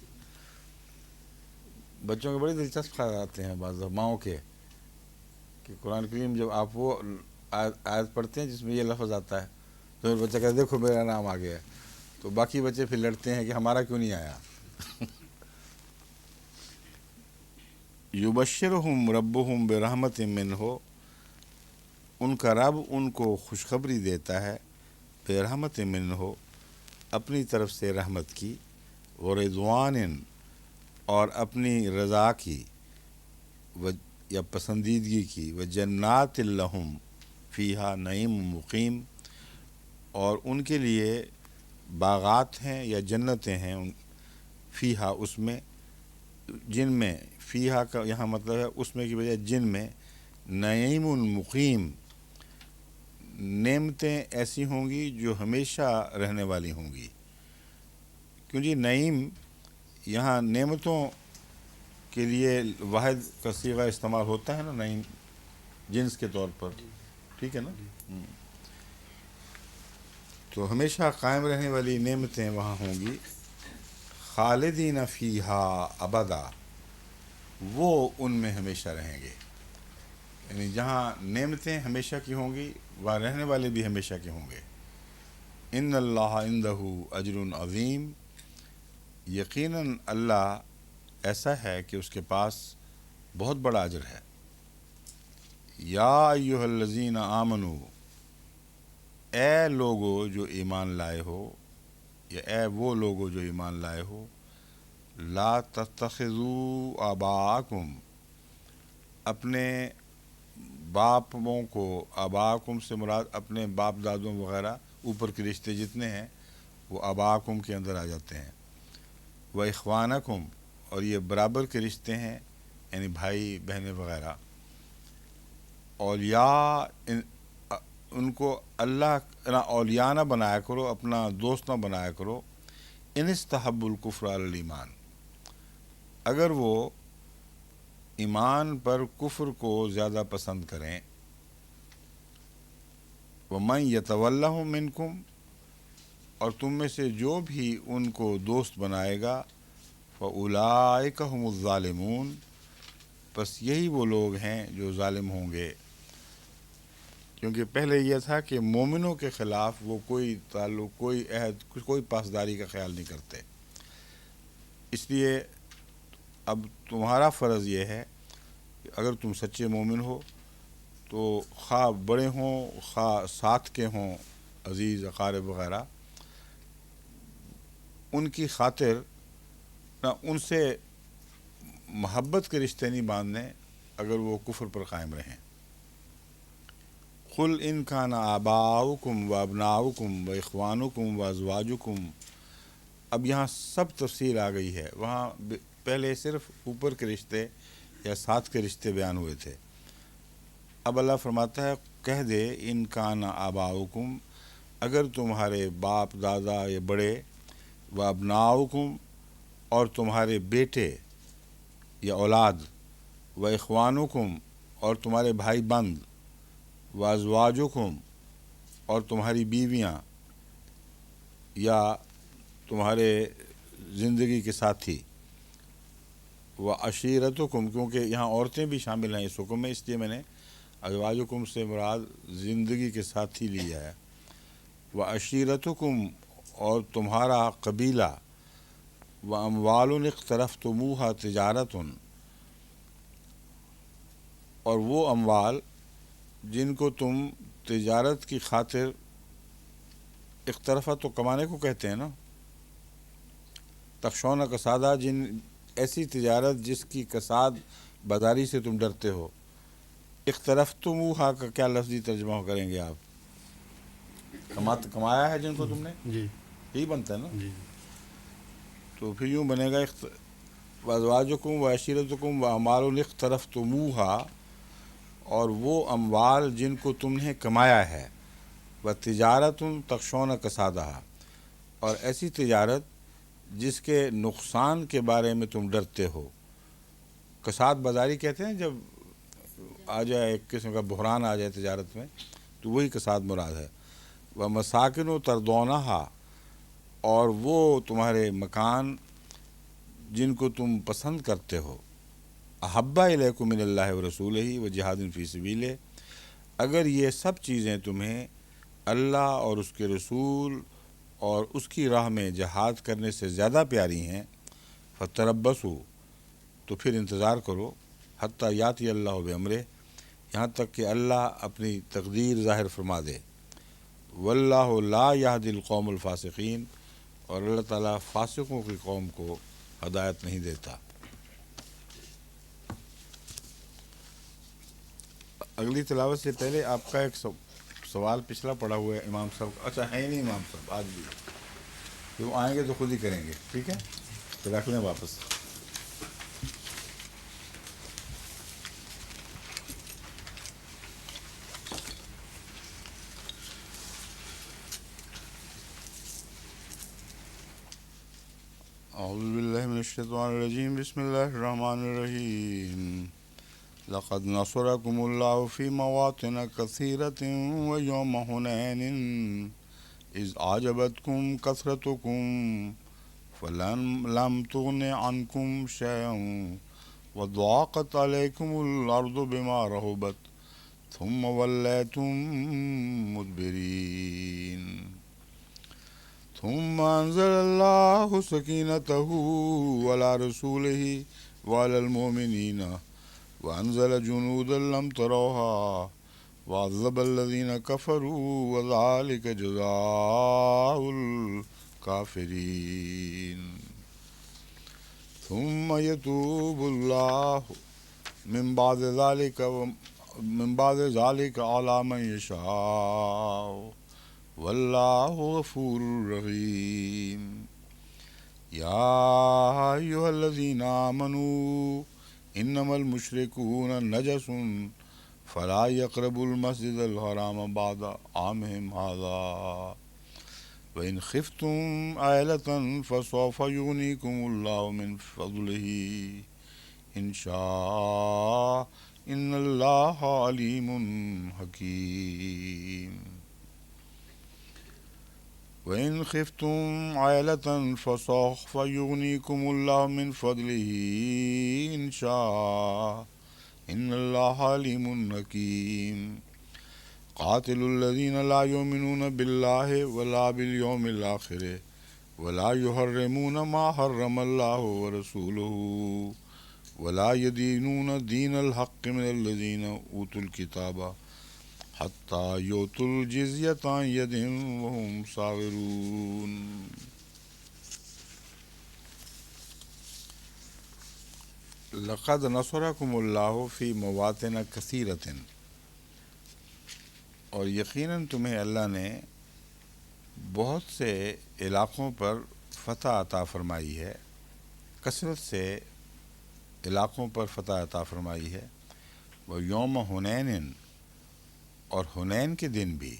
بچوں کے بڑے دلچسپ خیال آتے ہیں بعض ماؤں کے، کہ قرآن کریم جب آپ وہ آیت پڑھتے ہیں جس میں یہ لفظ آتا ہے تو پھر بچہ کہتا ہے دیکھو میرا نام آ گیا ہے، تو باقی بچے پھر لڑتے ہیں کہ ہمارا کیوں نہیں آیا۔ یبشرہم ربہم برحمت منہ، ان کا رب ان کو خوشخبری دیتا ہے، برحمت منہ، اپنی طرف سے رحمت کی، ورضوان، اور اپنی رضا کی، یا پسندیدگی کی، وجنات لہم فیہا نعیم مقیم، اور ان کے لیے باغات ہیں یا جنتیں ہیں فیہا اس میں، جن میں، فیہا کا یہاں مطلب ہے اس میں کی بجائے جن میں، نعیم مقیم، نعمتیں ایسی ہوں گی جو ہمیشہ رہنے والی ہوں گی۔ کیوں جی نعیم یہاں نعمتوں کے لیے واحد کا صیغہ استعمال ہوتا ہے نا، نعیم جنس کے طور پر، ٹھیک ہے نا، تو ہمیشہ قائم رہنے والی نعمتیں وہاں ہوں گی۔ خالدین فیہا ابدا، وہ ان میں ہمیشہ رہیں گے، یعنی جہاں نعمتیں ہمیشہ کی ہوں گی وہاں رہنے والے بھی ہمیشہ کے ہوں گے۔ ان اللہ عندہ اجر عظیم، یقیناً اللہ ایسا ہے کہ اس کے پاس بہت بڑا اجر ہے۔ یا ایھا الذین آمنو، اے لوگو جو ایمان لائے ہو، یا اے وہ لوگو جو ایمان لائے ہو، لا تتخذوا آباءکم، اپنے باپوں کو، آباءکم سے مراد اپنے باپ دادوں وغیرہ اوپر کے رشتے جتنے ہیں وہ آباءکم کے اندر آ جاتے ہیں، و اخوانکم، اور یہ برابر کے رشتے ہیں یعنی بھائی بہنیں وغیرہ، اولیاء، ان کو اللہ اولیاء نہ بنایا کرو، اپنا دوست نہ بنایا کرو، ان استحب الکفر علی الایمان، اگر وہ ایمان پر کفر کو زیادہ پسند کریں، ومن یتولہم منکم، اور تم میں سے جو بھی ان کو دوست بنائے گا، فاولئک ھم الظالمون، بس یہی وہ لوگ ہیں جو ظالم ہوں گے۔ کیونکہ پہلے یہ تھا کہ مومنوں کے خلاف وہ کوئی تعلق، کوئی عہد، کوئی پاسداری کا خیال نہیں کرتے، اس لیے اب تمہارا فرض یہ ہے کہ اگر تم سچے مومن ہو تو خواہ بڑے ہوں خواہ ساتھ کے ہوں، عزیز اقارب وغیرہ، ان کی خاطر نہ ان سے محبت کے رشتے نہیں باندھنے اگر وہ کفر پر قائم رہیں۔ قل ان کان آباؤکم و ابناؤکم و اخوانکم و ازواجکم، اب یہاں سب تفصیل آ گئی ہے، وہاں پہلے صرف اوپر کے رشتے یا ساتھ کے رشتے بیان ہوئے تھے، اب اللہ فرماتا ہے کہہ دے ان کان آباؤکم، اگر تمہارے باپ دادا یا بڑے، و ابناؤکم، اور تمہارے بیٹے یا اولاد، و اخوانکم، اور تمہارے بھائی بند، و ازواجکم، اور تمہاری بیویاں یا تمہارے زندگی کے ساتھی، و عشیرتکم، کیونکہ یہاں عورتیں بھی شامل ہیں اس حکم میں، اس لیے میں نے ازواجکم سے مراد زندگی کے ساتھی لیا ہے، و عشیرتکم اور تمہارا قبیلہ، و اموال اقترفتموہا تجارت اور وہ اموال جن کو تم تجارت کی خاطر، اقترفہ تو کمانے کو کہتے ہیں نا، تخشون کسادہ جن ایسی تجارت جس کی کساد بازاری سے تم ڈرتے ہو۔ اقترفتموہا کا کیا لفظی ترجمہ کریں گے آپ؟ کمایا ہے جن کو تم نے، جی یہی بنتا ہے نا، جی تو پھر یوں بنے گا وازواجکم و عشیرتکم و اموال اقترفتموہا، اور وہ اموال جن کو تم نے کمایا ہے، و تجارت تخشون کسادہ، اور ایسی تجارت جس کے نقصان کے بارے میں تم ڈرتے ہو۔ کساد بازاری کہتے ہیں جب آ جائے ایک قسم کا بحران آ جائے تجارت میں، تو وہی کساد مراد ہے۔ و مساکن و تردونہا، اور وہ تمہارے مکان جن کو تم پسند کرتے ہو، احبا الیکم من اللہ و رسولہ و جہاد فی سبیلہ، اگر یہ سب چیزیں تمہیں اللہ اور اس کے رسول اور اس کی راہ میں جہاد کرنے سے زیادہ پیاری ہیں، فتربصوا، تو پھر انتظار کرو، حتیٰ یاتی اللہ بامرہ، یہاں تک کہ اللہ اپنی تقدیر ظاہر فرما دے۔ واللہ لا یہدی القوم الفاسقین، اور اللہ تعالیٰ فاسقوں کی قوم کو ہدایت نہیں دیتا۔ اگلی تلاوت سے پہلے آپ کا ایک سوال پچھلا پڑا ہوا ہے امام صاحب، اچھا ہے ہی نہیں امام صاحب آج بھی، کہ وہ آئیں گے تو خود ہی کریں گے، ٹھیک ہے، تو رکھ لیں واپس۔ اعوذ باللہ من الشیطان الرجیم، بسم اللہ الرحمن الرحیم۔ لقد نصرکم اللہ فی مواطن کثیرۃ ویوم حنین اذ اعجبتکم کثرتکم فلم تغن عنکم شیئا وضاقت علیکم الارض بما رحبت ثم ولیتم مدبرین ثم انزل اللہ سکینتہ علی رسولہ وعلی المؤمنین وانزل جنودا لم تروها وعذب الذین کفروا وذلک جزاء الکافرین ثم یتوب اللہ من بعد ذلک علی من یشاء واللہ غفور رحیم۔ یا ایھا الذین آمنوا انما المشرکون نجس فلا یقربوا المسجد الحرام بعد عامهم ھذا وإن خفتم عائلة فسوف یغنیکم اللہ من فضلہ ان شاء ان اللہ علیم حکیم۔ وإن خفتم عائلة فسوف يغنيكم الله من فضله إن شاء إن الله عليم حكيم۔ قاتلوا الذين لا يؤمنون بالله ولا باليوم الآخر ولا يحرمون ما حرم الله ورسوله ولا يدينون دين الحق من الذين أوتوا الكتاب حتیٰ یؤتوا الجزیۃ عن ید وہم صاغرون۔ لقد نصرکم اللہ فی مواطن کثیرۃ، اور یقیناً تمہیں اللہ نے بہت سے علاقوں پر فتح عطا فرمائی ہے، کثرت سے علاقوں پر فتح عطا فرمائی ہے۔ وہ یوم حنین، اور حنین کے دن بھی،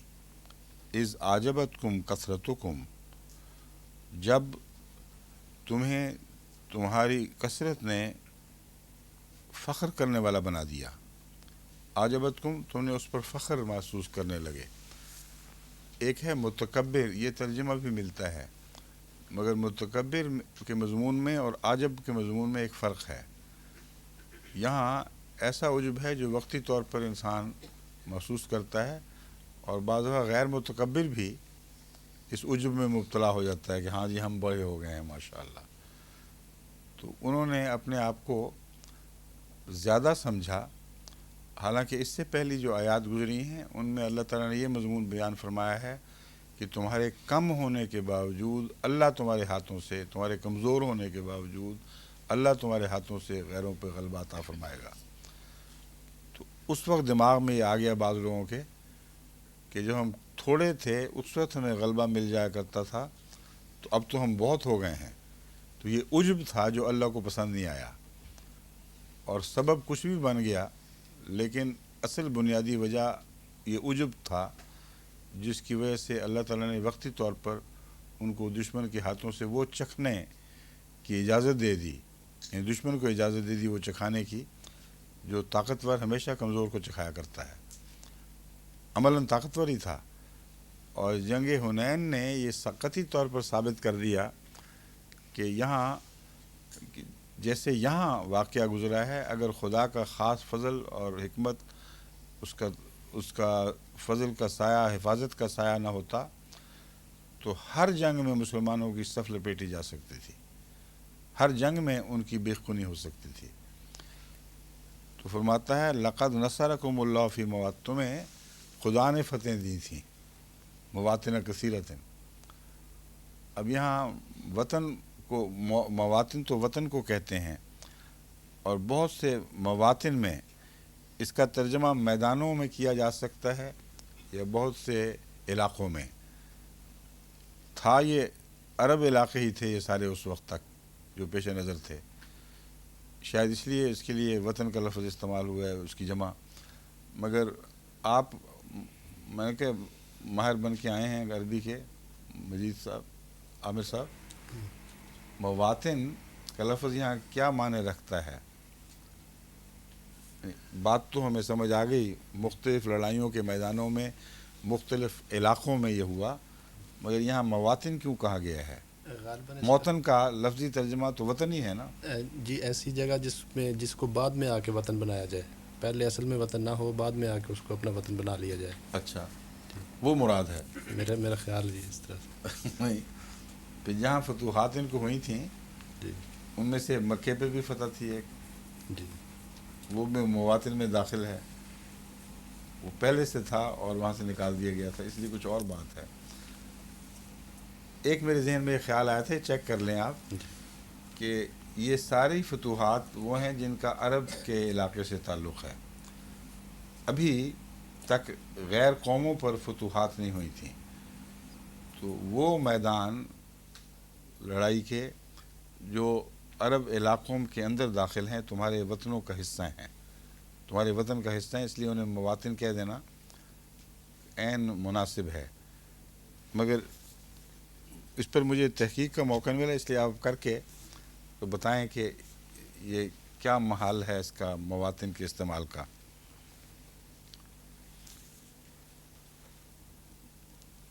اذ اعجبتکم کثرتکم، جب تمہیں تمہاری کثرت نے فخر کرنے والا بنا دیا۔ اعجبتکم، تم نے اس پر فخر محسوس کرنے لگے۔ ایک ہے متکبر، یہ ترجمہ بھی ملتا ہے، مگر متکبر کے مضمون میں اور عجب کے مضمون میں ایک فرق ہے۔ یہاں ایسا عجب ہے جو وقتی طور پر انسان محسوس کرتا ہے، اور بعض دفعہ غیر متکبر بھی اس عجب میں مبتلا ہو جاتا ہے کہ ہاں جی ہم بڑے ہو گئے ہیں ماشاءاللہ۔ تو انہوں نے اپنے آپ کو زیادہ سمجھا، حالانکہ اس سے پہلی جو آیات گزری ہیں ان میں اللہ تعالیٰ نے یہ مضمون بیان فرمایا ہے کہ تمہارے کم ہونے کے باوجود اللہ تمہارے ہاتھوں سے، تمہارے کمزور ہونے کے باوجود اللہ تمہارے ہاتھوں سے غیروں پہ غلبہ عطا فرمائے گا۔ تو اس وقت دماغ میں یہ آ گیا بعض لوگوں کے کہ جو ہم تھوڑے تھے اس وقت ہمیں غلبہ مل جایا کرتا تھا، تو اب تو ہم بہت ہو گئے ہیں۔ تو یہ عجب تھا جو اللہ کو پسند نہیں آیا، اور سبب کچھ بھی بن گیا، لیکن اصل بنیادی وجہ یہ عجب تھا جس کی وجہ سے اللہ تعالیٰ نے وقتی طور پر ان کو دشمن کے ہاتھوں سے وہ چکھنے کی اجازت دے دی، یعنی دشمن کو اجازت دے دی وہ چکھانے کی جو طاقتور ہمیشہ کمزور کو چکھایا کرتا ہے۔ عملاً طاقتور ہی تھا، اور جنگ حنین نے یہ قطعی طور پر ثابت کر دیا کہ یہاں جیسے یہاں واقعہ گزرا ہے، اگر خدا کا خاص فضل اور حکمت، اس کا فضل کا سایہ، حفاظت کا سایہ نہ ہوتا تو ہر جنگ میں مسلمانوں کی صف لپیٹی جا سکتی تھی، ہر جنگ میں ان کی بے خونی ہو سکتی تھی۔ تو فرماتا ہے لقد نصرکم اللہ فی مواطن، تمہیں خدا نے فتح دی تھیں مواطن کثیرۃ۔ اب یہاں وطن کو، مواطن تو وطن کو کہتے ہیں، اور بہت سے مواطن میں اس کا ترجمہ میدانوں میں کیا جا سکتا ہے یا بہت سے علاقوں میں تھا۔ یہ عرب علاقے ہی تھے یہ سارے اس وقت تک جو پیش نظر تھے، شاید اس لیے اس کے لیے وطن کا لفظ استعمال ہوا ہے اس کی جمع۔ مگر آپ، میں نے کہ ماہر بن کے آئے ہیں عربی کے، مجید صاحب، عامر صاحب، مواطن کا لفظ یہاں کیا معنی رکھتا ہے؟ بات تو ہمیں سمجھ آ گئی، مختلف لڑائیوں کے میدانوں میں، مختلف علاقوں میں یہ ہوا، مگر یہاں مواطن کیوں کہا گیا ہے؟ موطن کا لفظی ترجمہ تو وطن ہی ہے نا جی، ایسی جگہ جس کو بعد میں آ کے وطن بنایا جائے، پہلے اصل میں وطن نہ ہو، بعد میں آ کے اس کو اپنا وطن بنا لیا جائے۔ اچھا، وہ مراد ہے میرا خیال جی اس طرح سے۔ نہیں، پھر جہاں فتوحات ان کو ہوئی تھیں جی ان میں سے مکے پہ بھی فتح تھی ایک، جی وہ بھی مواطن میں داخل ہے، وہ پہلے سے تھا اور وہاں سے نکال دیا گیا تھا، اس لیے کچھ اور بات ہے۔ ایک میرے ذہن میں یہ خیال آیا تھا، چیک کر لیں آپ، کہ یہ ساری فتوحات وہ ہیں جن کا عرب کے علاقے سے تعلق ہے، ابھی تک غیر قوموں پر فتوحات نہیں ہوئی تھیں۔ تو وہ میدان لڑائی کے جو عرب علاقوں کے اندر داخل ہیں تمہارے وطنوں کا حصہ ہیں، تمہارے وطن کا حصہ ہیں، اس لیے انہیں مواطن کہہ دینا عین مناسب ہے۔ مگر اس پر مجھے تحقیق کا موقع ملا، اس لیے آپ کر کے تو بتائیں کہ یہ کیا محال ہے اس کا مواطن کے استعمال کا۔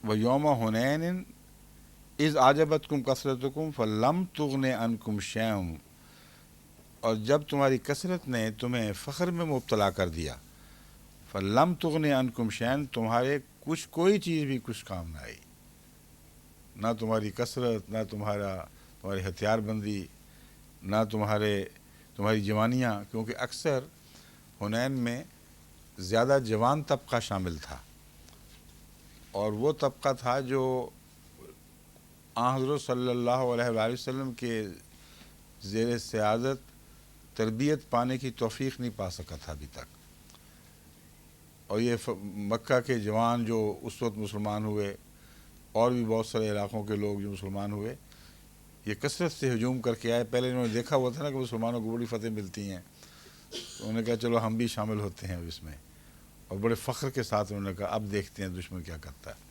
وَيَوْمَ حُنَيْنٍ اِذْ أَعْجَبَتْكُمْ كَثْرَتُكُمْ فَلَمْ تُغْنِ عَنْكُمْ شَيْئًا، اور جب تمہاری کثرت نے تمہیں فخر میں مبتلا کر دیا، فَلَمْ تُغْنِ عَنْكُمْ شَيْئًا، تمہارے کوئی چیز بھی کچھ کام نہ آئی، نہ تمہاری کثرت، نہ تمہاری ہتھیار بندی، نہ تمہاری جوانیاں، کیونکہ اکثر حنین میں زیادہ جوان طبقہ شامل تھا، اور وہ طبقہ تھا جو حضرت صلی اللہ علیہ وآلہ وسلم کے زیر سیادت تربیت پانے کی توفیق نہیں پا سکا تھا ابھی تک۔ اور یہ مکہ کے جوان جو اس وقت مسلمان ہوئے، اور بھی بہت سارے علاقوں کے لوگ جو مسلمان ہوئے، یہ کثرت سے ہجوم کر کے آئے۔ پہلے انہوں نے دیکھا ہوا تھا نا کہ مسلمانوں کو بڑی فتح ملتی ہیں، تو انہوں نے کہا چلو ہم بھی شامل ہوتے ہیں اب اس میں، اور بڑے فخر کے ساتھ انہوں نے کہا اب دیکھتے ہیں دشمن کیا کرتا ہے۔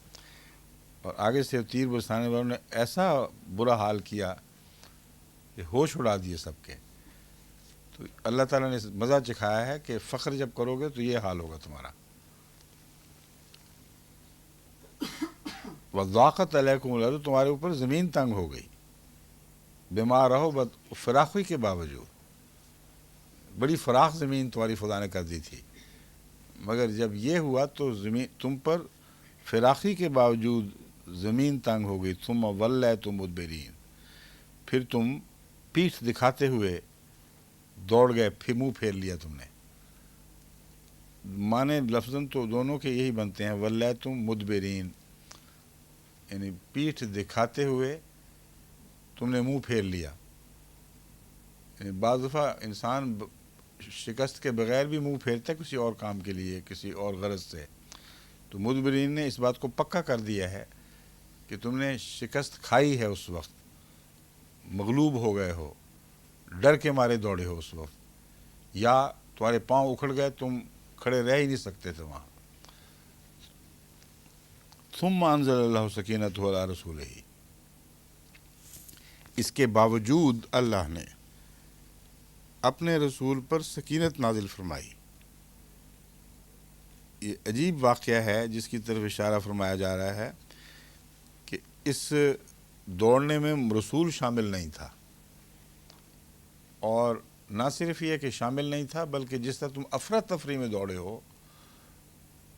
اور آگے سے تیر برسانے والوں نے ایسا برا حال کیا کہ ہوش اڑا دیے سب کے۔ تو اللہ تعالیٰ نے مزہ چکھایا ہے کہ فخر جب کرو گے تو یہ حال ہوگا تمہارا۔ وَضَاقَتْ عَلَيْكُمُ الْأَرْضُ، تمہارے اوپر زمین تنگ ہو گئی، بِمَا رَحُبَتْ، فراخی کے باوجود، بڑی فراخ زمین تمہاری خدا نے کر دی تھی، مگر جب یہ ہوا تو زمین تم پر فراخی کے باوجود زمین تنگ ہو گئی، ثم ولیتم مدبرین، پھر تم پیٹھ دکھاتے ہوئے دوڑ گئے، پھر منہ پھیر لیا تم نے۔ معنی لفظاً تو دونوں کے یہی بنتے ہیں، ولیتم مدبرین، یعنی پیٹھ دکھاتے ہوئے تم نے منہ پھیر لیا۔ یعنی بعض دفعہ انسان شکست کے بغیر بھی منہ پھیرتا ہے کسی اور کام کے لیے، کسی اور غرض سے، تو مدبرین نے اس بات کو پکا کر دیا ہے کہ تم نے شکست کھائی ہے، اس وقت مغلوب ہو گئے ہو، ڈر کے مارے دوڑے ہو اس وقت، یا تمہارے پاؤں اکھڑ گئے، تم کھڑے رہ ہی نہیں سکتے تھے وہاں۔ ثم انزل اللہ سکینتہ علی رسولہ، اس کے باوجود اللہ نے اپنے رسول پر سکینت نازل فرمائی۔ یہ عجیب واقعہ ہے جس کی طرف اشارہ فرمایا جا رہا ہے کہ اس دوڑنے میں رسول شامل نہیں تھا، اور نہ صرف یہ کہ شامل نہیں تھا بلکہ جس طرح تم افراتفری میں دوڑے ہو،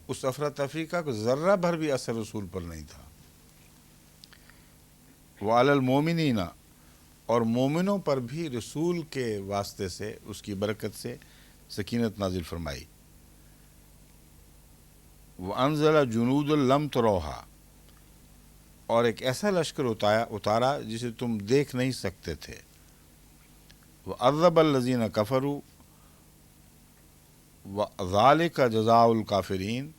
اس افراتفری کا کوئی ذرہ بھر بھی اثر رسول پر نہیں تھا۔ وعلی المومنین، اور مومنوں پر بھی رسول کے واسطے سے، اس کی برکت سے سکینت نازل فرمائی۔ وانزل جنود لم تروہا، اور ایک ایسا لشکر اتارا جسے تم دیکھ نہیں سکتے تھے۔ وعذب الذین کفروا وذالک جزاء الکافرین،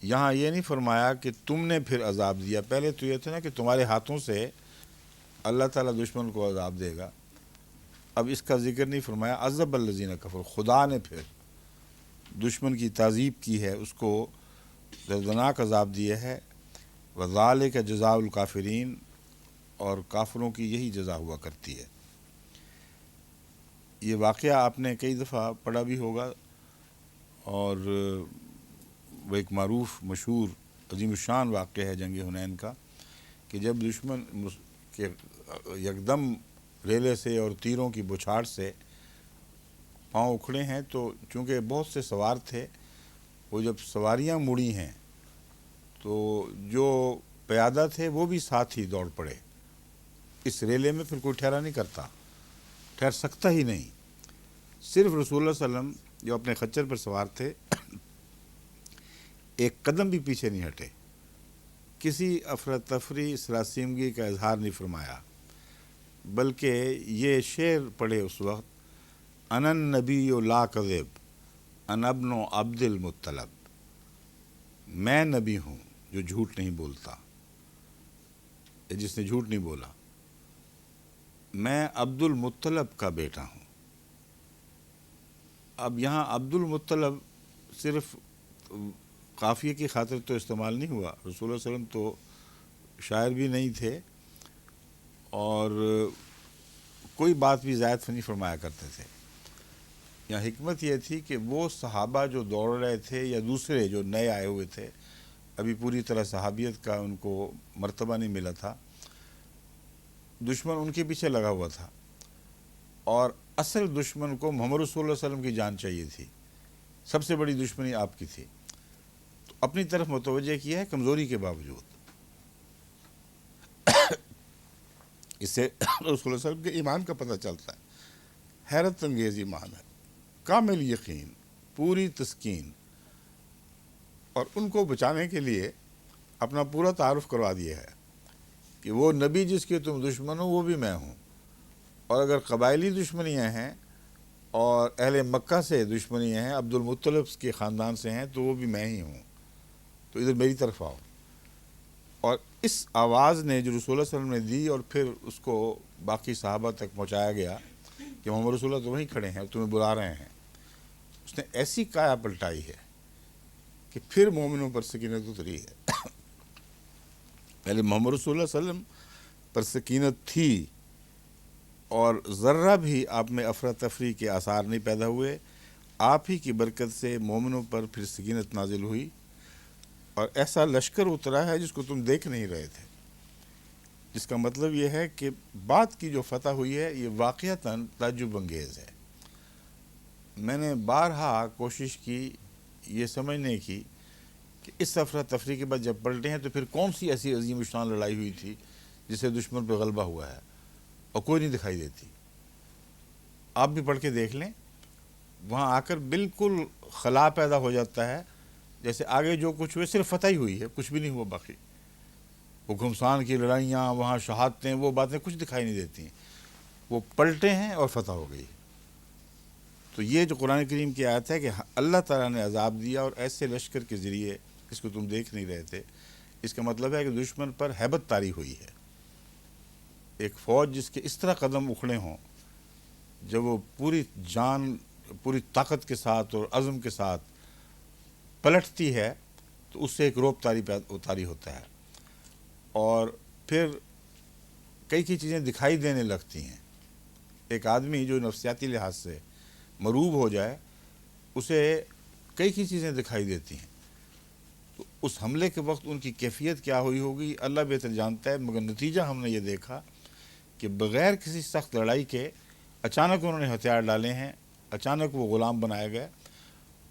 یہاں یہ نہیں فرمایا کہ تم نے پھر عذاب دیا، پہلے تو یہ تھا نا کہ تمہارے ہاتھوں سے اللہ تعالیٰ دشمن کو عذاب دے گا، اب اس کا ذکر نہیں فرمایا۔ عذب الذین کفروا، خدا نے پھر دشمن کی تعذیب کی ہے، اس کو دردناک عذاب دیا ہے۔ وذالک جزاء الکافرین، اور کافروں کی یہی جزا ہوا کرتی ہے۔ یہ واقعہ آپ نے کئی دفعہ پڑھا بھی ہوگا، اور وہ ایک معروف مشہور عظیم الشان واقعہ ہے جنگ حنین کا، کہ جب دشمن کے یکدم ریلے سے اور تیروں کی بچھاڑ سے پاؤں اکھڑے ہیں، تو چونکہ بہت سے سوار تھے، وہ جب سواریاں مڑی ہیں تو جو پیادہ تھے وہ بھی ساتھ ہی دوڑ پڑے۔ اس ریلے میں پھر کوئی ٹھہرا نہیں کرتا، ٹھہر سکتا ہی نہیں، صرف رسول اللہ صلی اللہ علیہ وسلم جو اپنے خچر پر سوار تھے ایک قدم بھی پیچھے نہیں ہٹے، کسی افراتفری سراسیمگی کا اظہار نہیں فرمایا، بلکہ یہ شعر پڑھے اس وقت، انا النبی لا کذب انا ابن عبد المطلب، میں نبی ہوں جو جھوٹ نہیں بولتا، جس نے جھوٹ نہیں بولا، میں عبد المطلب کا بیٹا ہوں۔ اب یہاں عبد المطلب صرف قافیے کی خاطر تو استعمال نہیں ہوا، رسول اللہ علیہ وسلم تو شاعر بھی نہیں تھے، اور کوئی بات بھی زائد نہیں فرمایا کرتے تھے۔ یہاں حکمت یہ تھی کہ وہ صحابہ جو دوڑ رہے تھے یا دوسرے جو نئے آئے ہوئے تھے، ابھی پوری طرح صحابیت کا ان کو مرتبہ نہیں ملا تھا، دشمن ان کے پیچھے لگا ہوا تھا، اور اصل دشمن کو محمد رسول اللہ علیہ وسلم کی جان چاہیے تھی، سب سے بڑی دشمنی آپ کی تھی، تو اپنی طرف متوجہ کیا ہے کمزوری کے باوجود۔ اس سے رسول اللہ صلی اللہ علیہ وسلم کے ایمان کا پتہ چلتا ہے، حیرت انگیز ایمان ہے، کامل یقین، پوری تسکین، اور ان کو بچانے کے لیے اپنا پورا تعارف کروا دیا ہے کہ وہ نبی جس کے تم دشمن ہو وہ بھی میں ہوں، اور اگر قبائلی دشمنیاں ہیں اور اہل مکہ سے دشمنیاں ہیں، عبد المطلب کے خاندان سے ہیں، تو وہ بھی میں ہی ہوں، تو ادھر میری طرف آؤ۔ اور اس آواز نے جو رسول اللہ صلی اللہ علیہ وسلم نے دی، اور پھر اس کو باقی صحابہ تک پہنچایا گیا کہ محمد رسول اللہ تو وہیں کھڑے ہیں اور تمہیں بلا رہے ہیں، اس نے ایسی کایا پلٹائی ہے کہ پھر مومنوں پر سکینت اتری ہے۔ پہلے محمد رسول اللہ صلی اللہ علیہ وسلم پر سکینت تھی، اور ذرہ بھی آپ میں افراتفری کے آثار نہیں پیدا ہوئے، آپ ہی کی برکت سے مومنوں پر پھر سکینت نازل ہوئی، اور ایسا لشکر اترا ہے جس کو تم دیکھ نہیں رہے تھے، جس کا مطلب یہ ہے کہ بعد کی جو فتح ہوئی ہے یہ واقعتاً تعجب انگیز ہے۔ میں نے بارہا کوشش کی یہ سمجھنے کی کہ اس افراتفری کے بعد جب پلٹے ہیں تو پھر کون سی ایسی عظیم الشان لڑائی ہوئی تھی جسے دشمن پہ غلبہ ہوا ہے، اور کوئی نہیں دکھائی دیتی۔ آپ بھی پڑھ کے دیکھ لیں، وہاں آ کر بالکل خلا پیدا ہو جاتا ہے، جیسے آگے جو کچھ ہوئے صرف فتح ہی ہوئی ہے، کچھ بھی نہیں ہوا باقی۔ وہ گھمسان کی لڑائیاں، وہاں شہادتیں، وہ باتیں کچھ دکھائی نہیں دیتی ہیں، وہ پلٹے ہیں اور فتح ہو گئی۔ تو یہ جو قرآن کریم کی آیت ہے کہ اللہ تعالیٰ نے عذاب دیا اور ایسے لشکر کے ذریعے اس کو تم دیکھ نہیں رہے تھے، اس کا مطلب ہے کہ دشمن پر ہیبت طاری ہوئی ہے۔ ایک فوج جس کے اس طرح قدم اکھڑے ہوں، جب وہ پوری جان، پوری طاقت کے ساتھ اور عزم کے ساتھ پلٹتی ہے تو اس سے ایک روب طاری ہوتا ہے، اور پھر کئی چیزیں دکھائی دینے لگتی ہیں۔ ایک آدمی جو نفسیاتی لحاظ سے مروب ہو جائے، اسے کئی چیزیں دکھائی دیتی ہیں، تو اس حملے کے وقت ان کی کیفیت کیا ہوئی ہوگی اللہ بہتر جانتا ہے، مگر نتیجہ ہم نے یہ دیکھا کہ بغیر کسی سخت لڑائی کے اچانک انہوں نے ہتھیار ڈالے ہیں، اچانک وہ غلام بنائے گئے،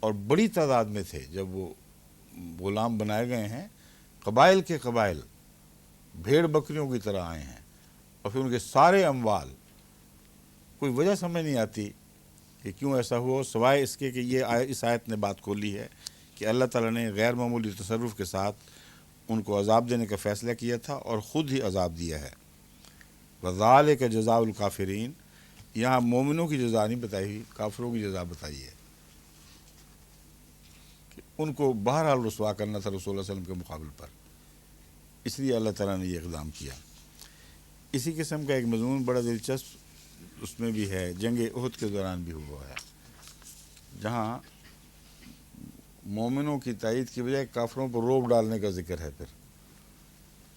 اور بڑی تعداد میں تھے جب وہ غلام بنائے گئے ہیں، قبائل کے قبائل بھیڑ بکریوں کی طرح آئے ہیں، اور پھر ان کے سارے اموال، کوئی وجہ سمجھ نہیں آتی کہ کیوں ایسا ہوا، سوائے اس کے کہ یہ اس آیت نے بات کھولی ہے کہ اللہ تعالیٰ نے غیر معمولی تصرف کے ساتھ ان کو عذاب دینے کا فیصلہ کیا تھا اور خود ہی عذاب دیا ہے۔ وَذَلِكَ جَزَاءُ الْكَافِرِينَ، یہاں مومنوں کی جزا نہیں بتائی ہوئی، کافروں کی جزا بتائی ہے کہ ان کو بہرحال رسوا کرنا تھا رسول اللہ صلی اللہ علیہ وسلم کے مقابل پر، اس لیے اللہ تعالیٰ نے یہ اقدام کیا۔ اسی قسم کا ایک مضمون بڑا دلچسپ اس میں بھی ہے، جنگ احد کے دوران بھی ہوا ہے، جہاں مومنوں کی تائید کی بجائے کافروں پر روب ڈالنے کا ذکر ہے پھر،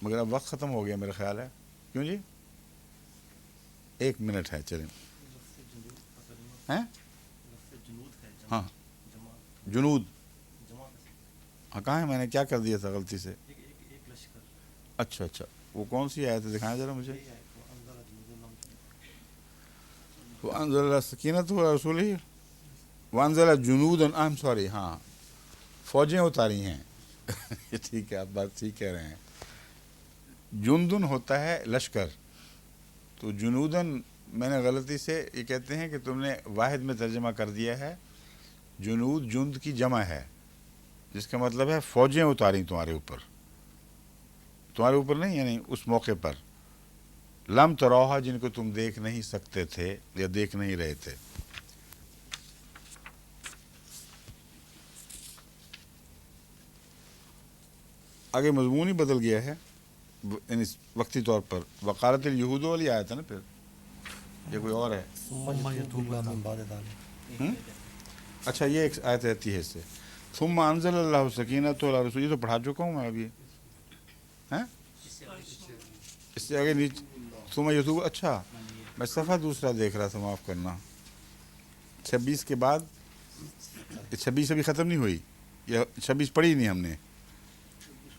مگر اب وقت ختم ہو گیا میرا خیال ہے، کیوں جی؟ 1 منٹ ہے، چلیں۔ ہیں؟ ہاں، جنود، ہاں کہاں ہے؟ میں نے کیا کر دیا تھا غلطی سے؟ اچھا، وہ کون سی آیت ہے؟ دکھائیں ذرا مجھے۔ وَأَنزَلَ السَّكِينَةَ عَلَىٰ رَسُولِهِ وَأَنزَلَ جُنُودًا، I'm sorry، ہاں، فوجیں اتاری ہیں۔ ٹھیک ہے، آپ بات ٹھیک کہہ رہے ہیں۔ جندن ہوتا ہے لشکر، تو جنودن میں نے غلطی سے یہ کہتے ہیں کہ تم نے واحد میں ترجمہ کر دیا ہے، جنود جند کی جمع ہے، جس کا مطلب ہے فوجیں اتاری تمہارے اوپر نہیں، یعنی اس موقع پر لم تروہا، جن کو تم دیکھ نہیں سکتے تھے یا دیکھ نہیں رہے تھے۔ آگے مضمون ہی بدل گیا ہے، یعنی وقتی طور پر وقالت الیہود والی آیت ہے نا، پھر یہ کوئی اور ہے۔ اچھا، یہ ایک آیت رہتی ہے اس سے، ثم انزل اللہ سکینۃ علی رسول، یہ تو پڑھا چکا ہوں میں ابھی، ہیں اس سے آگے نیچے ثم یتوب، اچھا میں صفحہ دوسرا دیکھ رہا تھا، معاف کرنا، 26 کے بعد، 26 ابھی ختم نہیں ہوئی، یا 26 پڑھی نہیں ہم نے،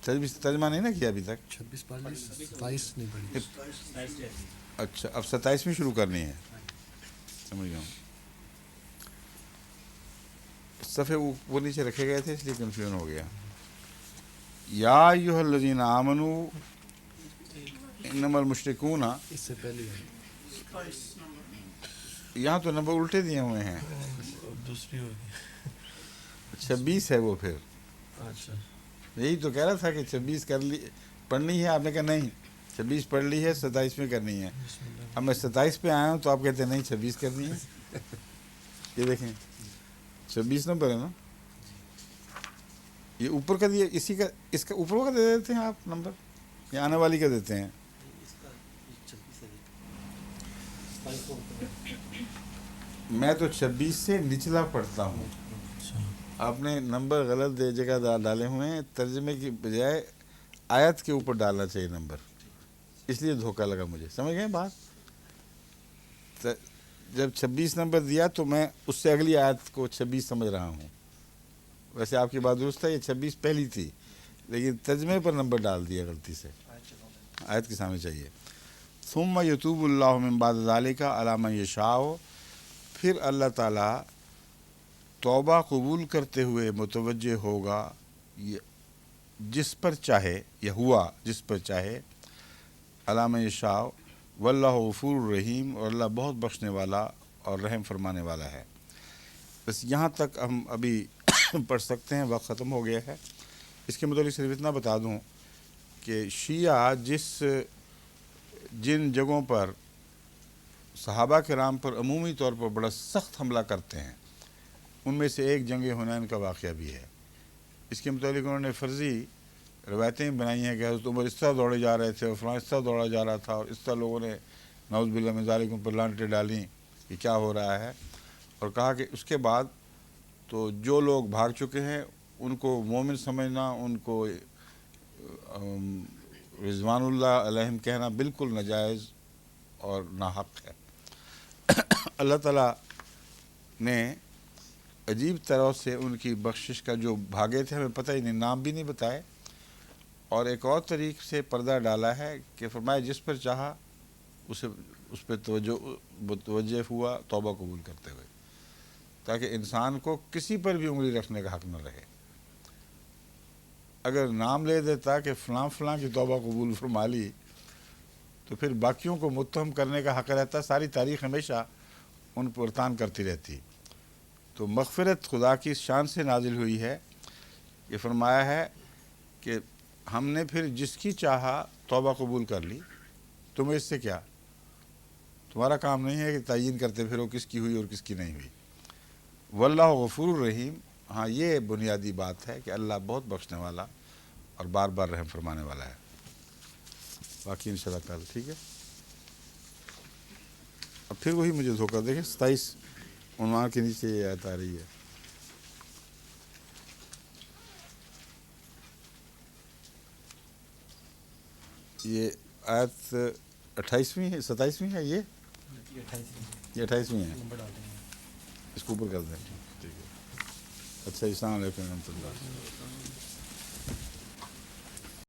26 ترجمہ نہیں نا کیا ابھی تک، 27 نہیں پڑھی۔ اچھا اب 27ویں شروع کرنی ہے، سمجھ گیا ہوں، صفحے وہ نیچے رکھے گئے تھے اس لیے کنفیوژن ہو گیا۔ یا ایھا الذین آمنوا انما المشرکون، اس سے پہلے یہاں تو نمبر الٹے دیے ہوئے ہیں، دوسری ہوگی 26 ہے وہ، پھر اچھا یہی تو کہہ رہا تھا کہ 26 کر لی پڑھنی ہے، آپ نے کہا نہیں 26 پڑھ لی ہے، 27 میں کرنی ہے، اب میں 27 پہ آیا ہوں تو آپ کہتے ہیں نہیں 26 کرنی ہے، یہ دیکھیں 26 نمبر ہے نا، یہ اوپر کا دیا، اسی کا، اس کا اوپر کا دے دیتے ہیں آپ نمبر، یا آنے والی کا دیتے ہیں؟ میں تو 26 سے نچلا پڑھتا ہوں، آپ نے نمبر غلط جگہ ڈالے ہوئے ہیں، ترجمے کی بجائے آیت کے اوپر ڈالنا چاہیے نمبر، اس لیے دھوکہ لگا مجھے، سمجھ گئے بات؟ جب 26 نمبر دیا تو میں اس سے اگلی آیت کو 26 سمجھ رہا ہوں، ویسے آپ کی بات درست ہے، یہ 26 پہلی تھی، لیکن ترجمے پر نمبر ڈال دیا غلطی سے، آیت کے سامنے چاہیے۔ ثم یتوب اللہ من بعد ذلک علی من یشاء، پھر اللہ تعالیٰ توبہ قبول کرتے ہوئے متوجہ ہوگا جس پر چاہے، یا ہوا جس پر چاہے، علامہ یشاء، واللہ غفور الرحیم، اور اللہ بہت بخشنے والا اور رحم فرمانے والا ہے۔ بس یہاں تک ہم ابھی پڑھ سکتے ہیں، وقت ختم ہو گیا ہے۔ اس کے متعلق صرف اتنا بتا دوں کہ شیعہ جن جگہوں پر صحابہ کرام پر عمومی طور پر بڑا سخت حملہ کرتے ہیں، ان میں سے ایک جنگ حنین کا واقعہ بھی ہے۔ اس کے متعلق انہوں نے فرضی روایتیں بنائی ہیں کہ حضرت عمر اس طرح دوڑے جا رہے تھے اور فلاں اس طرح دوڑا جا رہا تھا، اور اس طرح لوگوں نے نعوذ باللہ من ذالک ان پر لعنتیں ڈالیں کہ کیا ہو رہا ہے، اور کہا کہ اس کے بعد تو جو لوگ بھاگ چکے ہیں ان کو مومن سمجھنا، ان کو رضوان اللہ علیہم کہنا بالکل ناجائز اور ناحق ہے۔ اللہ تعالیٰ نے عجیب طرح سے ان کی بخشش کا، جو بھاگے تھے ہمیں پتہ ہی نہیں، نام بھی نہیں بتائے، اور ایک اور طریق سے پردہ ڈالا ہے کہ فرمایا جس پر چاہا اس پہ متوجہ ہوا توبہ قبول کرتے ہوئے، تاکہ انسان کو کسی پر بھی انگلی رکھنے کا حق نہ رہے۔ اگر نام لے دیتا کہ فلاں فلاں کی توبہ قبول فرما لی تو پھر باقیوں کو متہم کرنے کا حق رہتا، ساری تاریخ ہمیشہ ان پر تان کرتی رہتی۔ تو مغفرت خدا کی شان سے نازل ہوئی ہے، یہ فرمایا ہے کہ ہم نے پھر جس کی چاہا توبہ قبول کر لی، تمہیں اس سے کیا، تمہارا کام نہیں ہے کہ تعین کرتے پھرو کس کی ہوئی اور کس کی نہیں ہوئی۔ واللہ غفور الرحیم، ہاں یہ بنیادی بات ہے کہ اللہ بہت بخشنے والا اور بار بار رحم فرمانے والا ہے۔ باقی انشاءاللہ کل ٹھیک ہے۔ اب پھر وہی مجھے دھوکہ دیکھیں، 27 عنوان کے نیچے یہ آیت آ رہی ہے۔ یہ آیت 28ویں ہے، 27ویں ہے، یہ 28ویں ہے، اس کو اوپر کر دیں۔ ٹھیک ہے، اچھا، السلام علیکم و رحمۃ اللہ۔